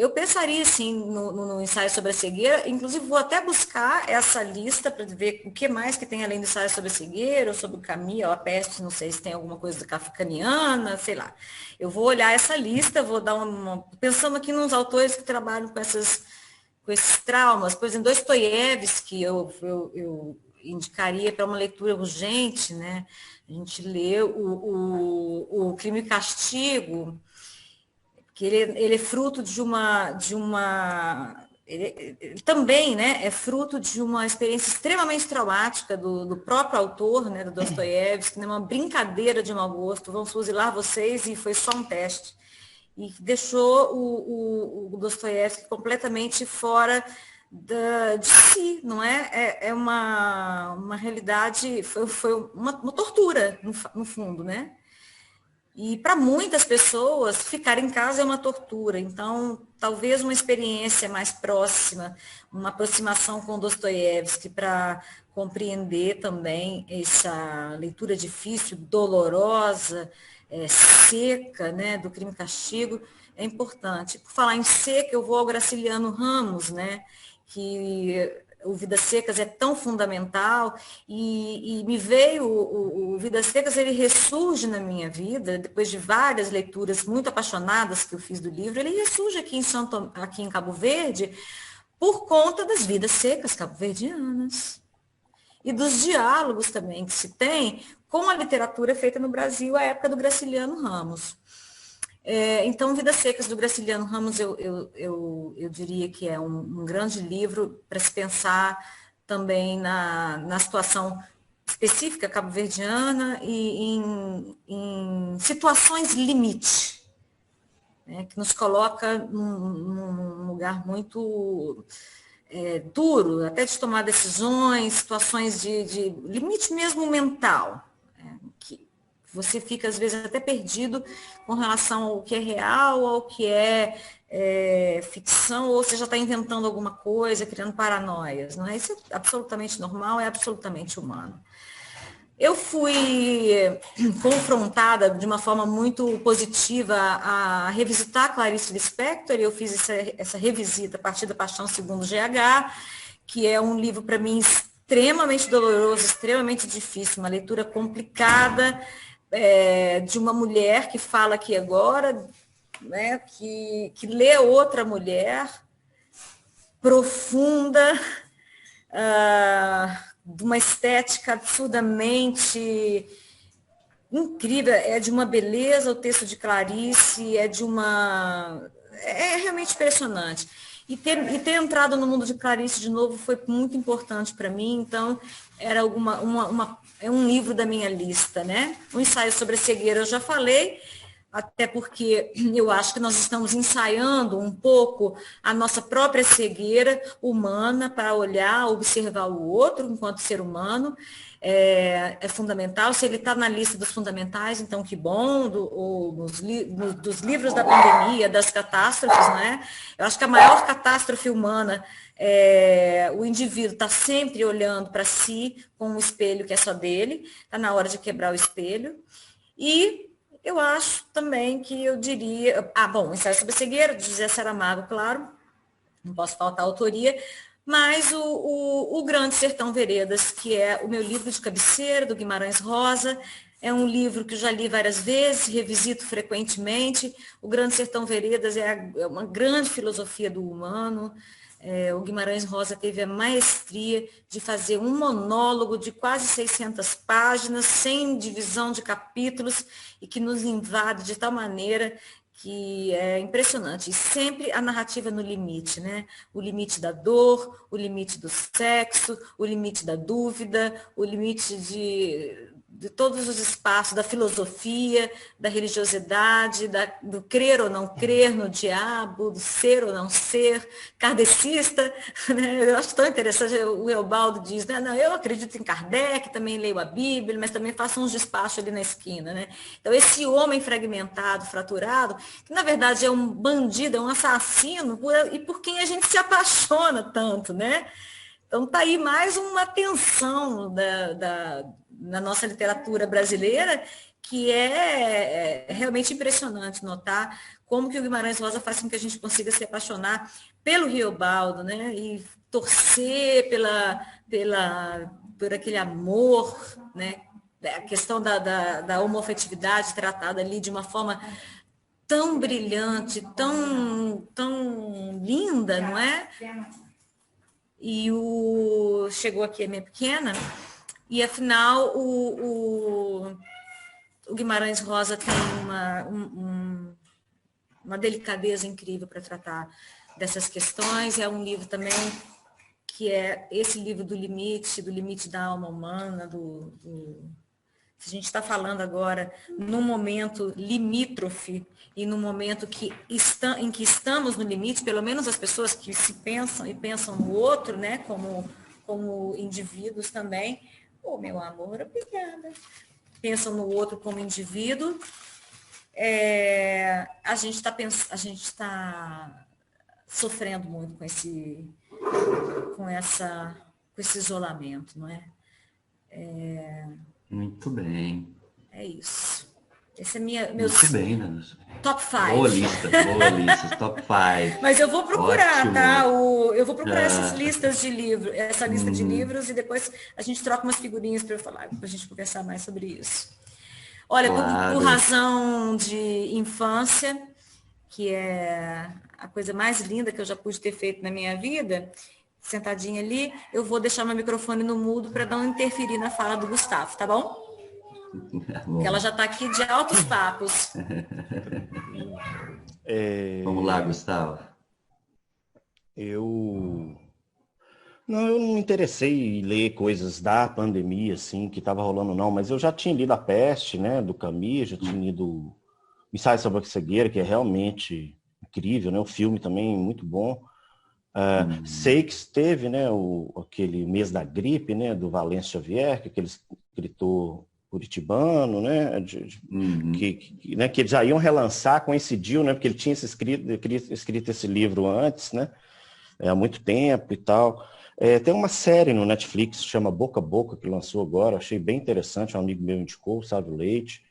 Eu pensaria, assim, no ensaio sobre a cegueira, inclusive vou até buscar essa lista para ver o que mais que tem além do ensaio sobre a cegueira, ou sobre o Camus, ou a peste, não sei se tem alguma coisa kafkaniana, sei lá. Eu vou olhar essa lista, vou dar pensando aqui nos autores que trabalham com esses traumas. Por exemplo, Dostoiévski, eu indicaria para uma leitura urgente, né? A gente lê o Crime e Castigo, que ele é fruto ele também, né, é fruto de uma experiência extremamente traumática do próprio autor, né, do Dostoiévski, né, uma brincadeira de mau gosto, vão fuzilar vocês, e foi só um teste. E deixou o Dostoiévski completamente fora de si, não é? É uma realidade, foi uma tortura, no fundo, né? E para muitas pessoas, ficar em casa é uma tortura. Então, talvez uma experiência mais próxima, uma aproximação com Dostoiévski para compreender também essa leitura difícil, dolorosa, seca, né, do Crime e Castigo, é importante. Por falar em seca, eu vou ao Graciliano Ramos, né, que o Vidas Secas é tão fundamental, e me veio o Vidas Secas, ele ressurge na minha vida, depois de várias leituras muito apaixonadas que eu fiz do livro, ele ressurge aqui em Cabo Verde, por conta das vidas secas cabo-verdianas, e dos diálogos também que se tem com a literatura feita no Brasil à época do Graciliano Ramos. Então, Vidas Secas, do Graciliano Ramos, eu diria que é um grande livro para se pensar também na situação específica cabo-verdiana e em situações limite, né, que nos coloca num lugar muito duro, até de tomar decisões, situações de limite mesmo mental, que você fica, às vezes, até perdido com relação ao que é real, ao que é ficção, ou você já está inventando alguma coisa, criando paranoias. Não é? Isso é absolutamente normal, é absolutamente humano. Eu fui confrontada de uma forma muito positiva a revisitar Clarice Lispector, e eu fiz essa revisita a partir da Paixão Segundo GH, que é um livro, para mim, extremamente doloroso, extremamente difícil, uma leitura complicada, de uma mulher que fala aqui agora, né, que lê outra mulher, profunda, de uma estética absurdamente incrível, é de uma beleza o texto de Clarice, é realmente impressionante. E ter entrado no mundo de Clarice de novo foi muito importante para mim, então era é um livro da minha lista, né? O ensaio sobre a cegueira eu já falei, até porque eu acho que nós estamos ensaiando um pouco a nossa própria cegueira humana para olhar, observar o outro enquanto ser humano. É fundamental. Se ele está na lista dos fundamentais, então que bom, dos livros da pandemia, das catástrofes, né? Eu acho que a maior catástrofe humana o indivíduo está sempre olhando para si com um espelho que é só dele, está na hora de quebrar o espelho. E eu acho também que eu diria... bom, Ensaio sobre a Cegueira, de José Saramago, claro, não posso faltar a autoria, Mas o Grande Sertão Veredas, que é o meu livro de cabeceira, do Guimarães Rosa, é um livro que eu já li várias vezes, revisito frequentemente. O Grande Sertão Veredas é uma grande filosofia do humano. O Guimarães Rosa teve a maestria de fazer um monólogo de quase 600 páginas, sem divisão de capítulos, e que nos invade de tal maneira que é impressionante. E sempre a narrativa no limite, né? O limite da dor, o limite do sexo, o limite da dúvida, o limite de todos os espaços da filosofia, da religiosidade, do crer ou não crer no diabo, do ser ou não ser, kardecista, né? Eu acho tão interessante, o Eobaldo diz, né? Não, eu acredito em Kardec, também leio a Bíblia, mas também faço uns despachos ali na esquina, né? Então, esse homem fragmentado, fraturado, que na verdade é um bandido, é um assassino, e por quem a gente se apaixona tanto, né? Então, está aí mais uma tensão na nossa literatura brasileira, que é realmente impressionante notar como que o Guimarães Rosa faz com que a gente consiga se apaixonar pelo Riobaldo, né? E torcer por aquele amor, né? A questão da homoafetividade tratada ali de uma forma tão brilhante, tão linda, não é? E chegou aqui a minha pequena, e afinal o Guimarães Rosa tem uma delicadeza incrível para tratar dessas questões. É um livro também que é esse livro do limite da alma humana, se a gente está falando agora num momento limítrofe e num momento em que estamos no limite, pelo menos as pessoas que se pensam e pensam no outro, né, como indivíduos também. Meu amor, obrigada. Pensam no outro como indivíduo. A gente está sofrendo muito com esse isolamento, não é? Muito bem. É isso. Esse é meus Muito bem, Nana. top 5. Boa lista, top 5. Mas eu vou procurar, Ótimo. tá? Eu vou procurar essas listas de livros, essa lista de livros, e depois a gente troca umas figurinhas para eu falar, para a gente conversar mais sobre isso. Olha, Claro. por razão de infância, que é a coisa mais linda que eu já pude ter feito na minha vida, sentadinha ali, eu vou deixar meu microfone no mudo para não interferir na fala do Gustavo, tá bom? Porque ela já está aqui de altos papos. Vamos lá, Gustavo. Eu não me interessei em ler coisas da pandemia, assim, que estava rolando, não, mas eu já tinha lido A Peste, né, do Camus, já tinha lido Ensaio sobre a Cegueira, que é realmente incrível, né, o filme também muito bom. Sei que teve, né, aquele Mês da Gripe, né, do Valêncio Xavier, que aquele escritor curitibano, né, que eles já iam relançar, coincidiu, né, porque ele tinha escrito esse livro antes, né, há muito tempo e tal. Tem uma série no Netflix, chama Boca a Boca, que lançou agora, achei bem interessante, um amigo meu indicou, o Sávio Leite.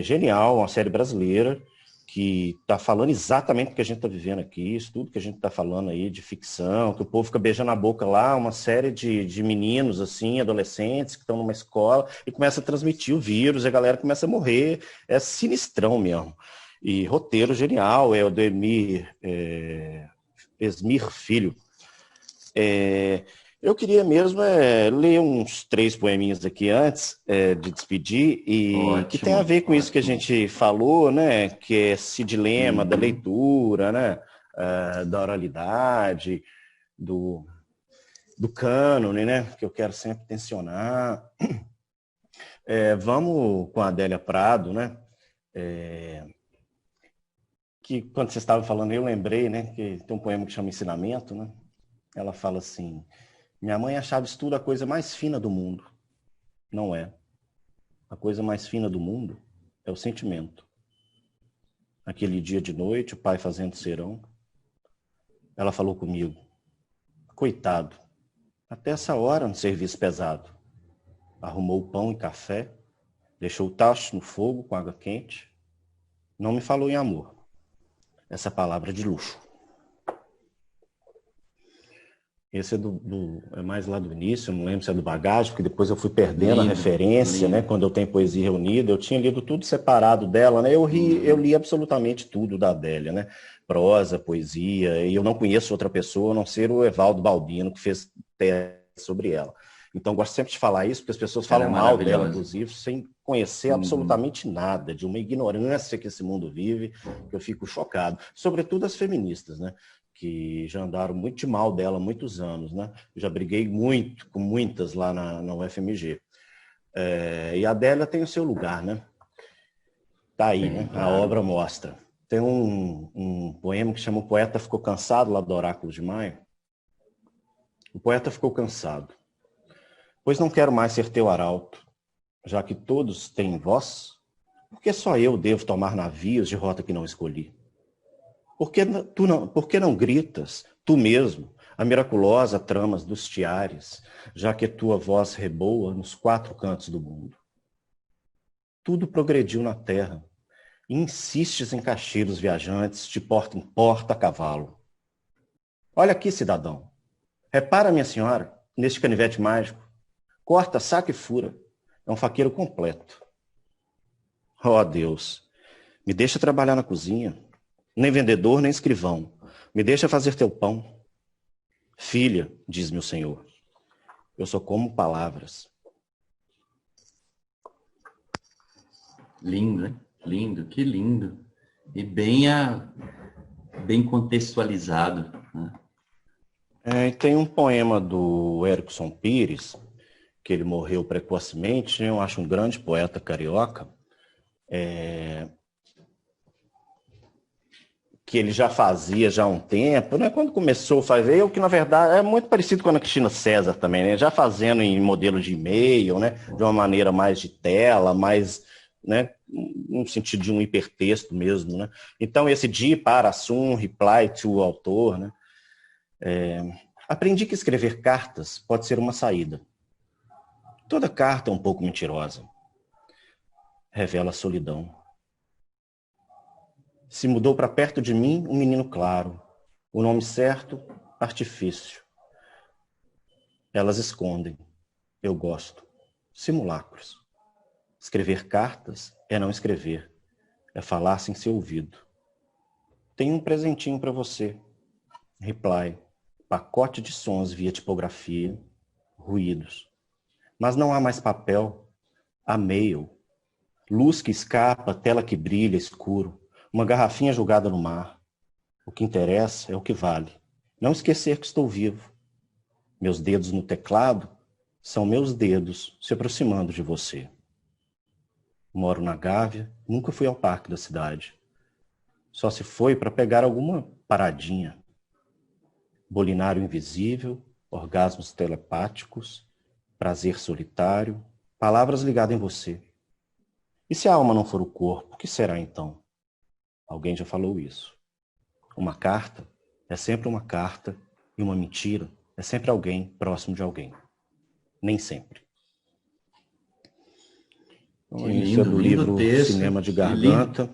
Genial, uma série brasileira, que está falando exatamente o que a gente está vivendo aqui, isso tudo que a gente está falando aí de ficção, que o povo fica beijando a boca lá, uma série de meninos, assim, adolescentes, que estão numa escola e começa a transmitir o vírus, e a galera começa a morrer, é sinistrão mesmo. E roteiro genial, é o do Esmir Filho. Eu queria mesmo ler uns 3 poeminhas aqui antes de despedir, e ótimo, que tem a ver com isso que a gente falou, né? Que é esse dilema da leitura, né? Da oralidade, do cânone, né? Que eu quero sempre tensionar. Vamos com a Adélia Prado, né? Que quando você estava falando, eu lembrei, né? Que tem um poema que chama Ensinamento, né? Ela fala assim: minha mãe achava isso tudo a coisa mais fina do mundo. Não é. A coisa mais fina do mundo é o sentimento. Aquele dia de noite, o pai fazendo serão, ela falou comigo: coitado, até essa hora no serviço pesado. Arrumou pão e café, deixou o tacho no fogo com água quente. Não me falou em amor. Essa palavra de luxo. Esse é mais lá do início, eu não lembro se é do Bagagem, porque depois eu fui perdendo a referência, né? Quando eu tenho Poesia Reunida, eu tinha lido tudo separado dela, né? Eu li absolutamente tudo da Adélia, né? Prosa, poesia, e eu não conheço outra pessoa, a não ser o Evaldo Baldino, que fez tese sobre ela. Então, gosto sempre de falar isso, porque as pessoas falam mal dela, inclusive, sem conhecer absolutamente nada, de uma ignorância que esse mundo vive, que eu fico chocado. Sobretudo as feministas, né? Que já andaram muito de mal dela há muitos anos, né? Eu já briguei muito com muitas lá na UFMG. E a Adélia tem o seu lugar, né? Tá aí, né? A obra mostra. Tem um poema que chama O Poeta Ficou Cansado, lá do Oráculo de Maio. O poeta ficou cansado. Pois não quero mais ser teu arauto, já que todos têm voz, porque só eu devo tomar navios de rota que não escolhi. Por que não gritas, tu mesmo, a miraculosa tramas dos tiares, já que tua voz reboa nos 4 cantos do mundo? Tudo progrediu na terra, e insistes em caixir os viajantes de porta em porta a cavalo. Olha aqui, cidadão. Repara, minha senhora, neste canivete mágico. Corta, saca e fura. É um faqueiro completo. Oh, Deus, me deixa trabalhar na cozinha. Nem vendedor, nem escrivão. Me deixa fazer teu pão. Filha, diz-me o Senhor, eu só como palavras. Lindo, né? Lindo, que lindo. E bem contextualizado, né? E tem um poema do Erickson Pires, que ele morreu precocemente, eu acho um grande poeta carioca, que ele já fazia já há um tempo, né? Quando começou a fazer, que na verdade é muito parecido com a Cristina César também, né? Já fazendo em modelo de e-mail, né? De uma maneira mais de tela, mais, né? No sentido de um hipertexto mesmo, né? Então esse de, para, sum, reply to o autor, né? Aprendi que escrever cartas pode ser uma saída. Toda carta é um pouco mentirosa. Revela a solidão. Se mudou para perto de mim um menino claro. O nome certo, artifício. Elas escondem. Eu gosto. Simulacros. Escrever cartas é não escrever. É falar sem ser ouvido. Tenho um presentinho para você. Reply. Pacote de sons via tipografia. Ruídos. Mas não há mais papel. Há mail. Luz que escapa, tela que brilha, escuro. Uma garrafinha jogada no mar. O que interessa é o que vale. Não esquecer que estou vivo. Meus dedos no teclado são meus dedos se aproximando de você. Moro na Gávea, nunca fui ao parque da cidade. Só se foi para pegar alguma paradinha. Bolinário invisível, orgasmos telepáticos, prazer solitário, palavras ligadas em você. E se a alma não for o corpo, o que será então? Alguém já falou isso. Uma carta é sempre uma carta e uma mentira é sempre alguém próximo de alguém. Nem sempre. Então, isso é do livro texto, Cinema de Garganta.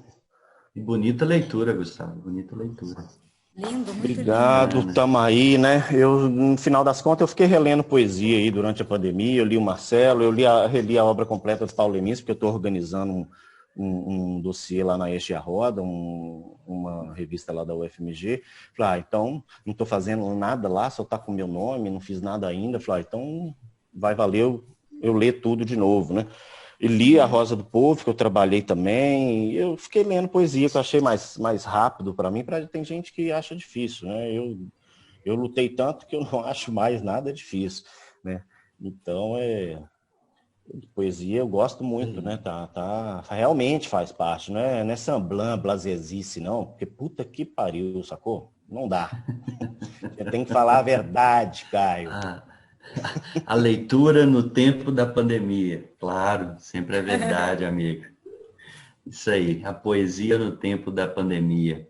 E bonita leitura, Gustavo. Bonita leitura. Lindo, muito Obrigado, lindo. tamo aí, né? No final das contas, eu fiquei relendo poesia aí durante a pandemia. Eu li o Marcelo, reli a obra completa do Paulo Leminski, porque eu estou organizando um dossiê lá na Este a Roda, uma revista lá da UFMG. Falei, então, não estou fazendo nada lá, só está com o meu nome, não fiz nada ainda. Falei, então, vai valer eu ler tudo de novo, né? E li A Rosa do Povo, que eu trabalhei também. Eu fiquei lendo poesia, que eu achei mais rápido para mim. Tem gente que acha difícil, né? Eu lutei tanto que eu não acho mais nada difícil, né? Então, poesia eu gosto muito, né? Realmente faz parte, não é samblan, blazezice, não. Porque puta que pariu, sacou? Não dá. Você tem que falar a verdade, Caio. A leitura no tempo da pandemia. Claro, sempre é verdade, amigo. Isso aí, a poesia no tempo da pandemia.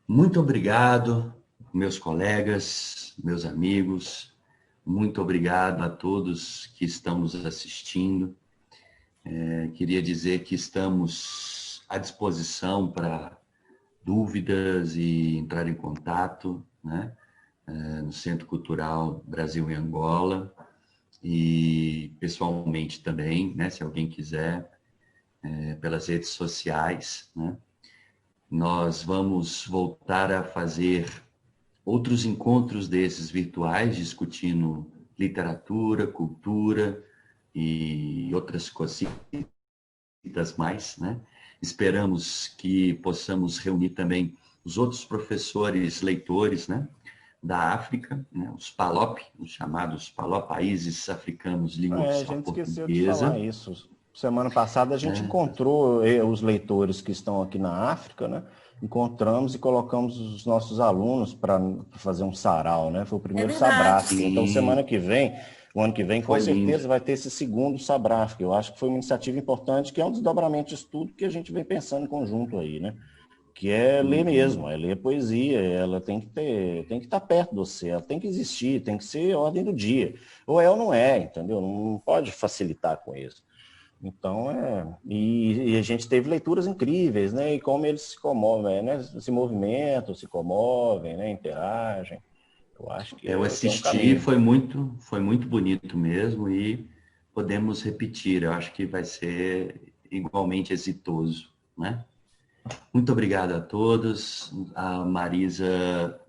Muito obrigado, meus colegas, meus amigos. Muito obrigado a todos que estão nos assistindo. Queria dizer que estamos à disposição para dúvidas e entrar em contato, né? no Centro Cultural Brasil e Angola, e pessoalmente também, né, se alguém quiser, pelas redes sociais, né? Nós vamos voltar a fazer outros encontros desses virtuais, discutindo literatura, cultura e outras cositas mais, né? Esperamos que possamos reunir também os outros professores leitores, né, da África, né, os PALOP, os chamados PALOP, países africanos língua A oficial gente esqueceu de falar portuguesa. isso. Semana passada a gente encontrou os leitores que estão aqui na África, né? Encontramos e colocamos os nossos alunos para fazer um sarau, né? Foi o primeiro Sabraf. Então, semana que vem, o ano que vem, com certeza vai ter esse segundo Sabraf. Eu acho que foi uma iniciativa importante, que é um desdobramento de estudo que a gente vem pensando em conjunto aí, né? Que é ler mesmo, é ler poesia, ela tem que estar perto de você, ela tem que existir, tem que ser ordem do dia. Ou é ou não é, entendeu? Não pode facilitar com isso. Então, e a gente teve leituras incríveis, né? E como eles se comovem, né? Se movimentam, se comovem, né? Interagem. Eu acho que eu assisti, foi muito bonito mesmo, e podemos repetir. Eu acho que vai ser igualmente exitoso, né? Muito obrigado a todos. A Marisa,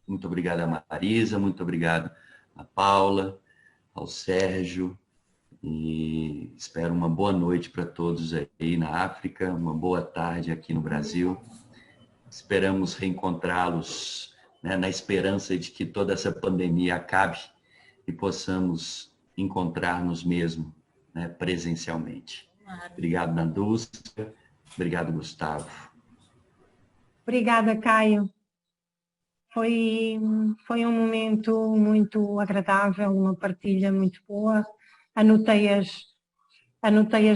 muito obrigado a Marisa, muito obrigado a Paula, ao Sérgio, e espero uma boa noite para todos aí na África, uma boa tarde aqui no Brasil. Esperamos reencontrá-los, né, na esperança de que toda essa pandemia acabe e possamos encontrar-nos mesmo, né, presencialmente. Obrigado, Nandusca. Obrigado, Gustavo. Obrigada, Caio. Foi um momento muito agradável, uma partilha muito boa. Anotei as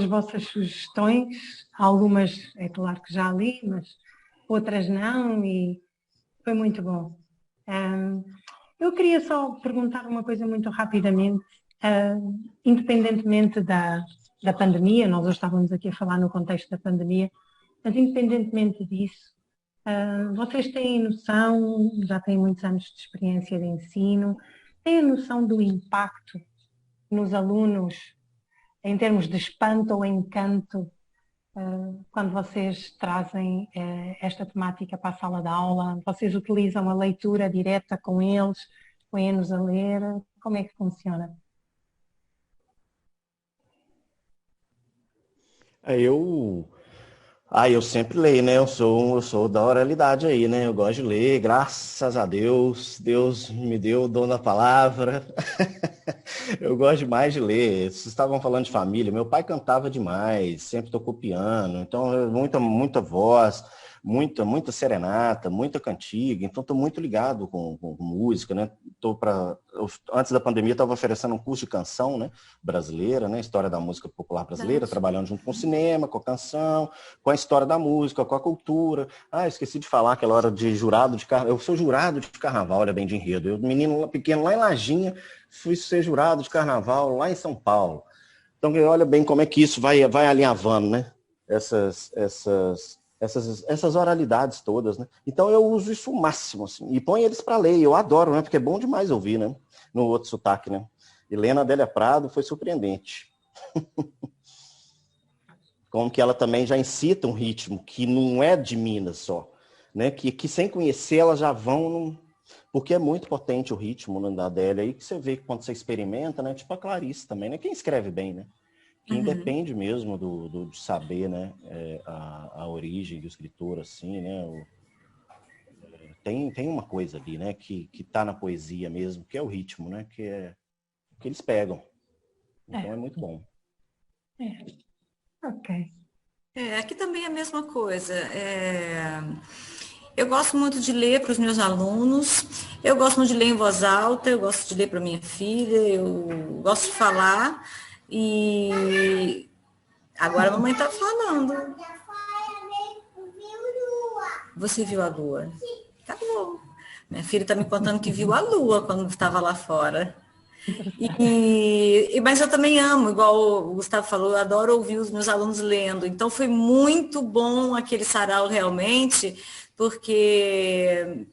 vossas sugestões, algumas é claro que já li, mas outras não, e foi muito bom. Eu queria só perguntar uma coisa muito rapidamente, independentemente da pandemia, nós hoje estávamos aqui a falar no contexto da pandemia, mas independentemente disso, vocês têm noção, já têm muitos anos de experiência de ensino, têm a noção do impacto nos alunos em termos de espanto ou encanto quando vocês trazem esta temática para a sala de aula? Vocês utilizam a leitura direta com eles, põem-nos a ler? Como é que funciona? Eu sempre leio, né? Eu sou da oralidade aí, né? Eu gosto de ler, graças a Deus. Deus me deu o dom da palavra. Eu gosto demais de ler. Vocês estavam falando de família. Meu pai cantava demais, sempre tocou piano. Então, muita voz, muita serenata, muita cantiga. Então, estou muito ligado com música, né? Antes da pandemia, estava oferecendo um curso de canção, né, brasileira, né? História da música popular brasileira, trabalhando junto com o cinema, com a canção, com a história da música, com a cultura. Esqueci de falar aquela hora de jurado de carnaval. Eu sou jurado de carnaval, olha bem de enredo. Eu, menino pequeno, lá em Lajinha, fui ser jurado de carnaval lá em São Paulo. Então, olha bem como é que isso vai alinhavando, né? Essas oralidades todas, né? Então eu uso isso o máximo, assim, e põe eles para ler. Eu adoro, né? Porque é bom demais ouvir, né? No outro sotaque, né? Helena Adélia Prado foi surpreendente. Como que ela também já incita um ritmo que não é de Minas só, né? Que sem conhecer elas já vão... Porque é muito potente o ritmo, né, da Adélia, aí que você vê que quando você experimenta, né? Tipo a Clarice também, né? Quem escreve bem, né? Que independe mesmo de saber, né, a origem do escritor, assim, né? Tem uma coisa ali, né, que tá na poesia mesmo, que é o ritmo, né? Que eles pegam. Então é muito bom. Ok. Aqui também é a mesma coisa. Eu gosto muito de ler para os meus alunos, eu gosto muito de ler em voz alta, eu gosto de ler para minha filha, eu gosto de falar, e agora a mamãe está falando. Você viu a lua? Tá bom. Minha filha está me contando que viu a lua quando estava lá fora. Mas eu também amo, igual o Gustavo falou, eu adoro ouvir os meus alunos lendo. Então foi muito bom aquele sarau realmente, porque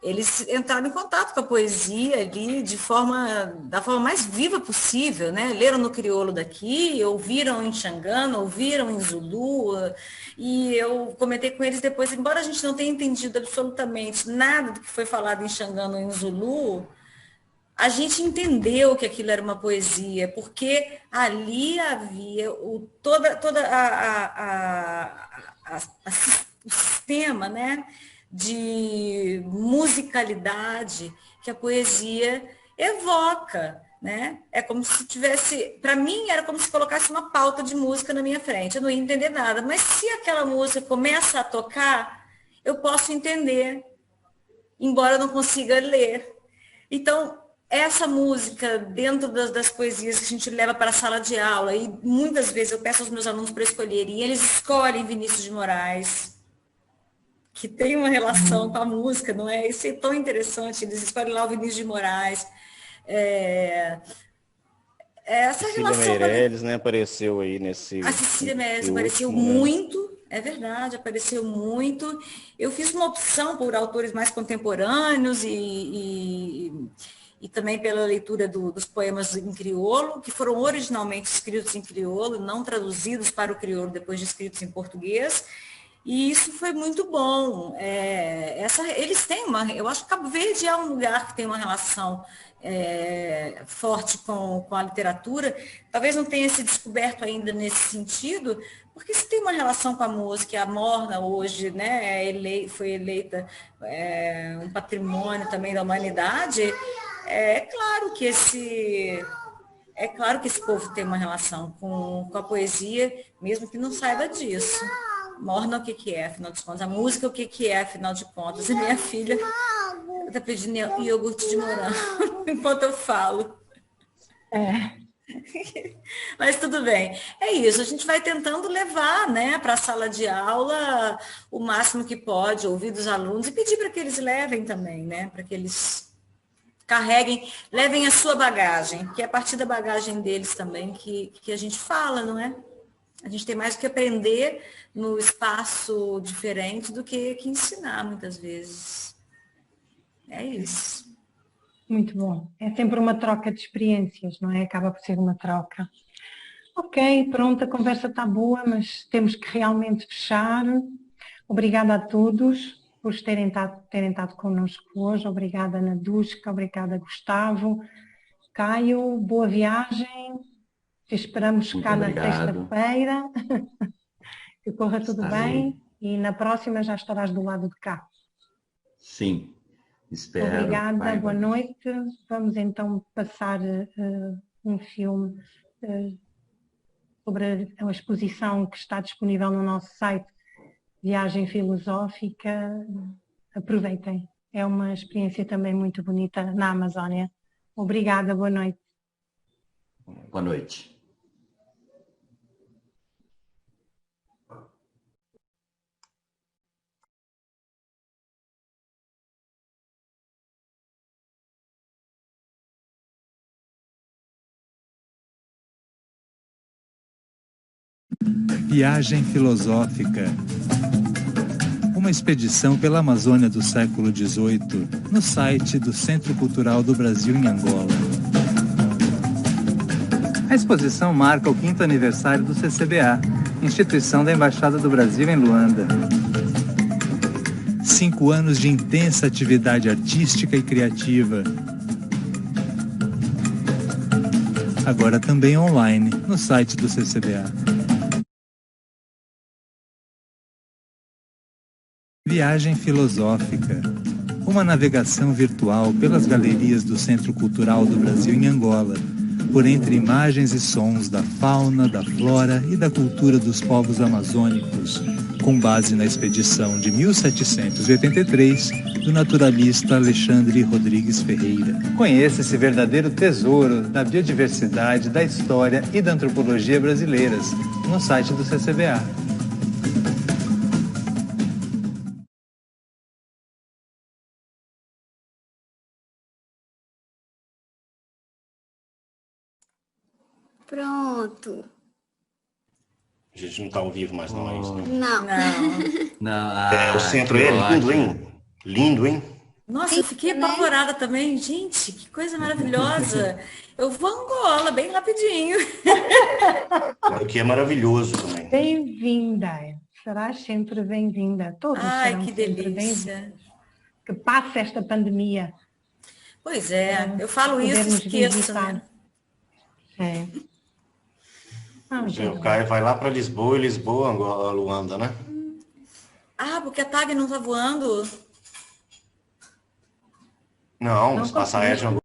eles entraram em contato com a poesia ali da forma mais viva possível, né? Leram no crioulo daqui, ouviram em Xangana, ouviram em Zulu, e eu comentei com eles depois, embora a gente não tenha entendido absolutamente nada do que foi falado em Xangana ou em Zulu, a gente entendeu que aquilo era uma poesia, porque ali havia toda o sistema, né, de musicalidade que a poesia evoca, né? É como se tivesse, para mim era como se colocasse uma pauta de música na minha frente. Eu não ia entender nada, mas se aquela música começa a tocar, eu posso entender, embora eu não consiga ler. Então, essa música, dentro das poesias que a gente leva para a sala de aula, e muitas vezes eu peço aos meus alunos para escolherem, e eles escolhem Vinícius de Moraes, que tem uma relação com a música, não é? Isso é tão interessante, eles escolhem lá o Vinícius de Moraes. Essa Cecília relação... Meirelles, né, apareceu aí nesse... A Cecília Meirelles apareceu último, muito, é verdade, apareceu muito. Eu fiz uma opção por autores mais contemporâneos e também pela leitura dos poemas em crioulo, que foram originalmente escritos em crioulo, não traduzidos para o crioulo, depois de escritos em português. E isso foi muito bom. Eles têm eu acho que Cabo Verde é um lugar que tem uma relação forte com a literatura. Talvez não tenha se descoberto ainda nesse sentido, porque se tem uma relação com a música, a Morna hoje, né, foi eleita um patrimônio também da humanidade. É claro que esse povo tem uma relação com a poesia, mesmo que não saiba disso. Morna, o que é, afinal de contas? A música, o que é, afinal de contas? E minha filha está pedindo iogurte de morango enquanto eu falo. Mas tudo bem. É isso, a gente vai tentando levar, né, para a sala de aula o máximo que pode, ouvir dos alunos e pedir para que eles levem também, né, para que eles carreguem, levem a sua bagagem, que é a partir da bagagem deles também que a gente fala, não é? A gente tem mais que aprender no espaço diferente do que ensinar, muitas vezes. É isso. Muito bom. É sempre uma troca de experiências, não é? Acaba por ser uma troca. Ok, pronto, a conversa está boa, mas temos que realmente fechar. Obrigada a todos por terem estado connosco hoje. Obrigada, Ana Duska, obrigada, Gustavo. Caio, boa viagem. Te esperamos cá na sexta-feira. Que corra tudo bem. E na próxima já estarás do lado de cá. Sim, espero. Obrigada, boa noite. Vamos então passar um filme sobre a exposição que está disponível no nosso site, Viagem Filosófica. Aproveitem. É uma experiência também muito bonita na Amazónia. Obrigada, boa noite. Boa noite. Viagem Filosófica. Uma expedição pela Amazônia do século XVIII, no site do Centro Cultural do Brasil em Angola. A exposição marca o 5º aniversário do CCBA, instituição da Embaixada do Brasil em Luanda. 5 anos de intensa atividade artística e criativa. Agora também online, no site do CCBA. Viagem Filosófica. Uma navegação virtual pelas galerias do Centro Cultural do Brasil em Angola, por entre imagens e sons da fauna, da flora e da cultura dos povos amazônicos, com base na expedição de 1783 do naturalista Alexandre Rodrigues Ferreira. Conheça esse verdadeiro tesouro da biodiversidade, da história e da antropologia brasileiras no site do CCBA. Pronto. A gente não está ao vivo mais, não é isso? Né? Não. Não. O centro é lindo, hein? Lindo, hein? Nossa, eu fiquei apavorada também. Gente, que coisa maravilhosa. Eu vou a Angola bem rapidinho. Aqui é maravilhoso também. Bem-vinda. Serás sempre bem-vinda. Todos Ai, serão que sempre delícia. bem-vindos. Que passe esta pandemia. Pois é, eu falo isso e Podermos esqueço, visitar. né? É. Não, O Caio vai lá para Lisboa e Lisboa, Angola, Luanda, né? Ah, porque a TAG não tá voando? Não, Não os passagens de conseguiste.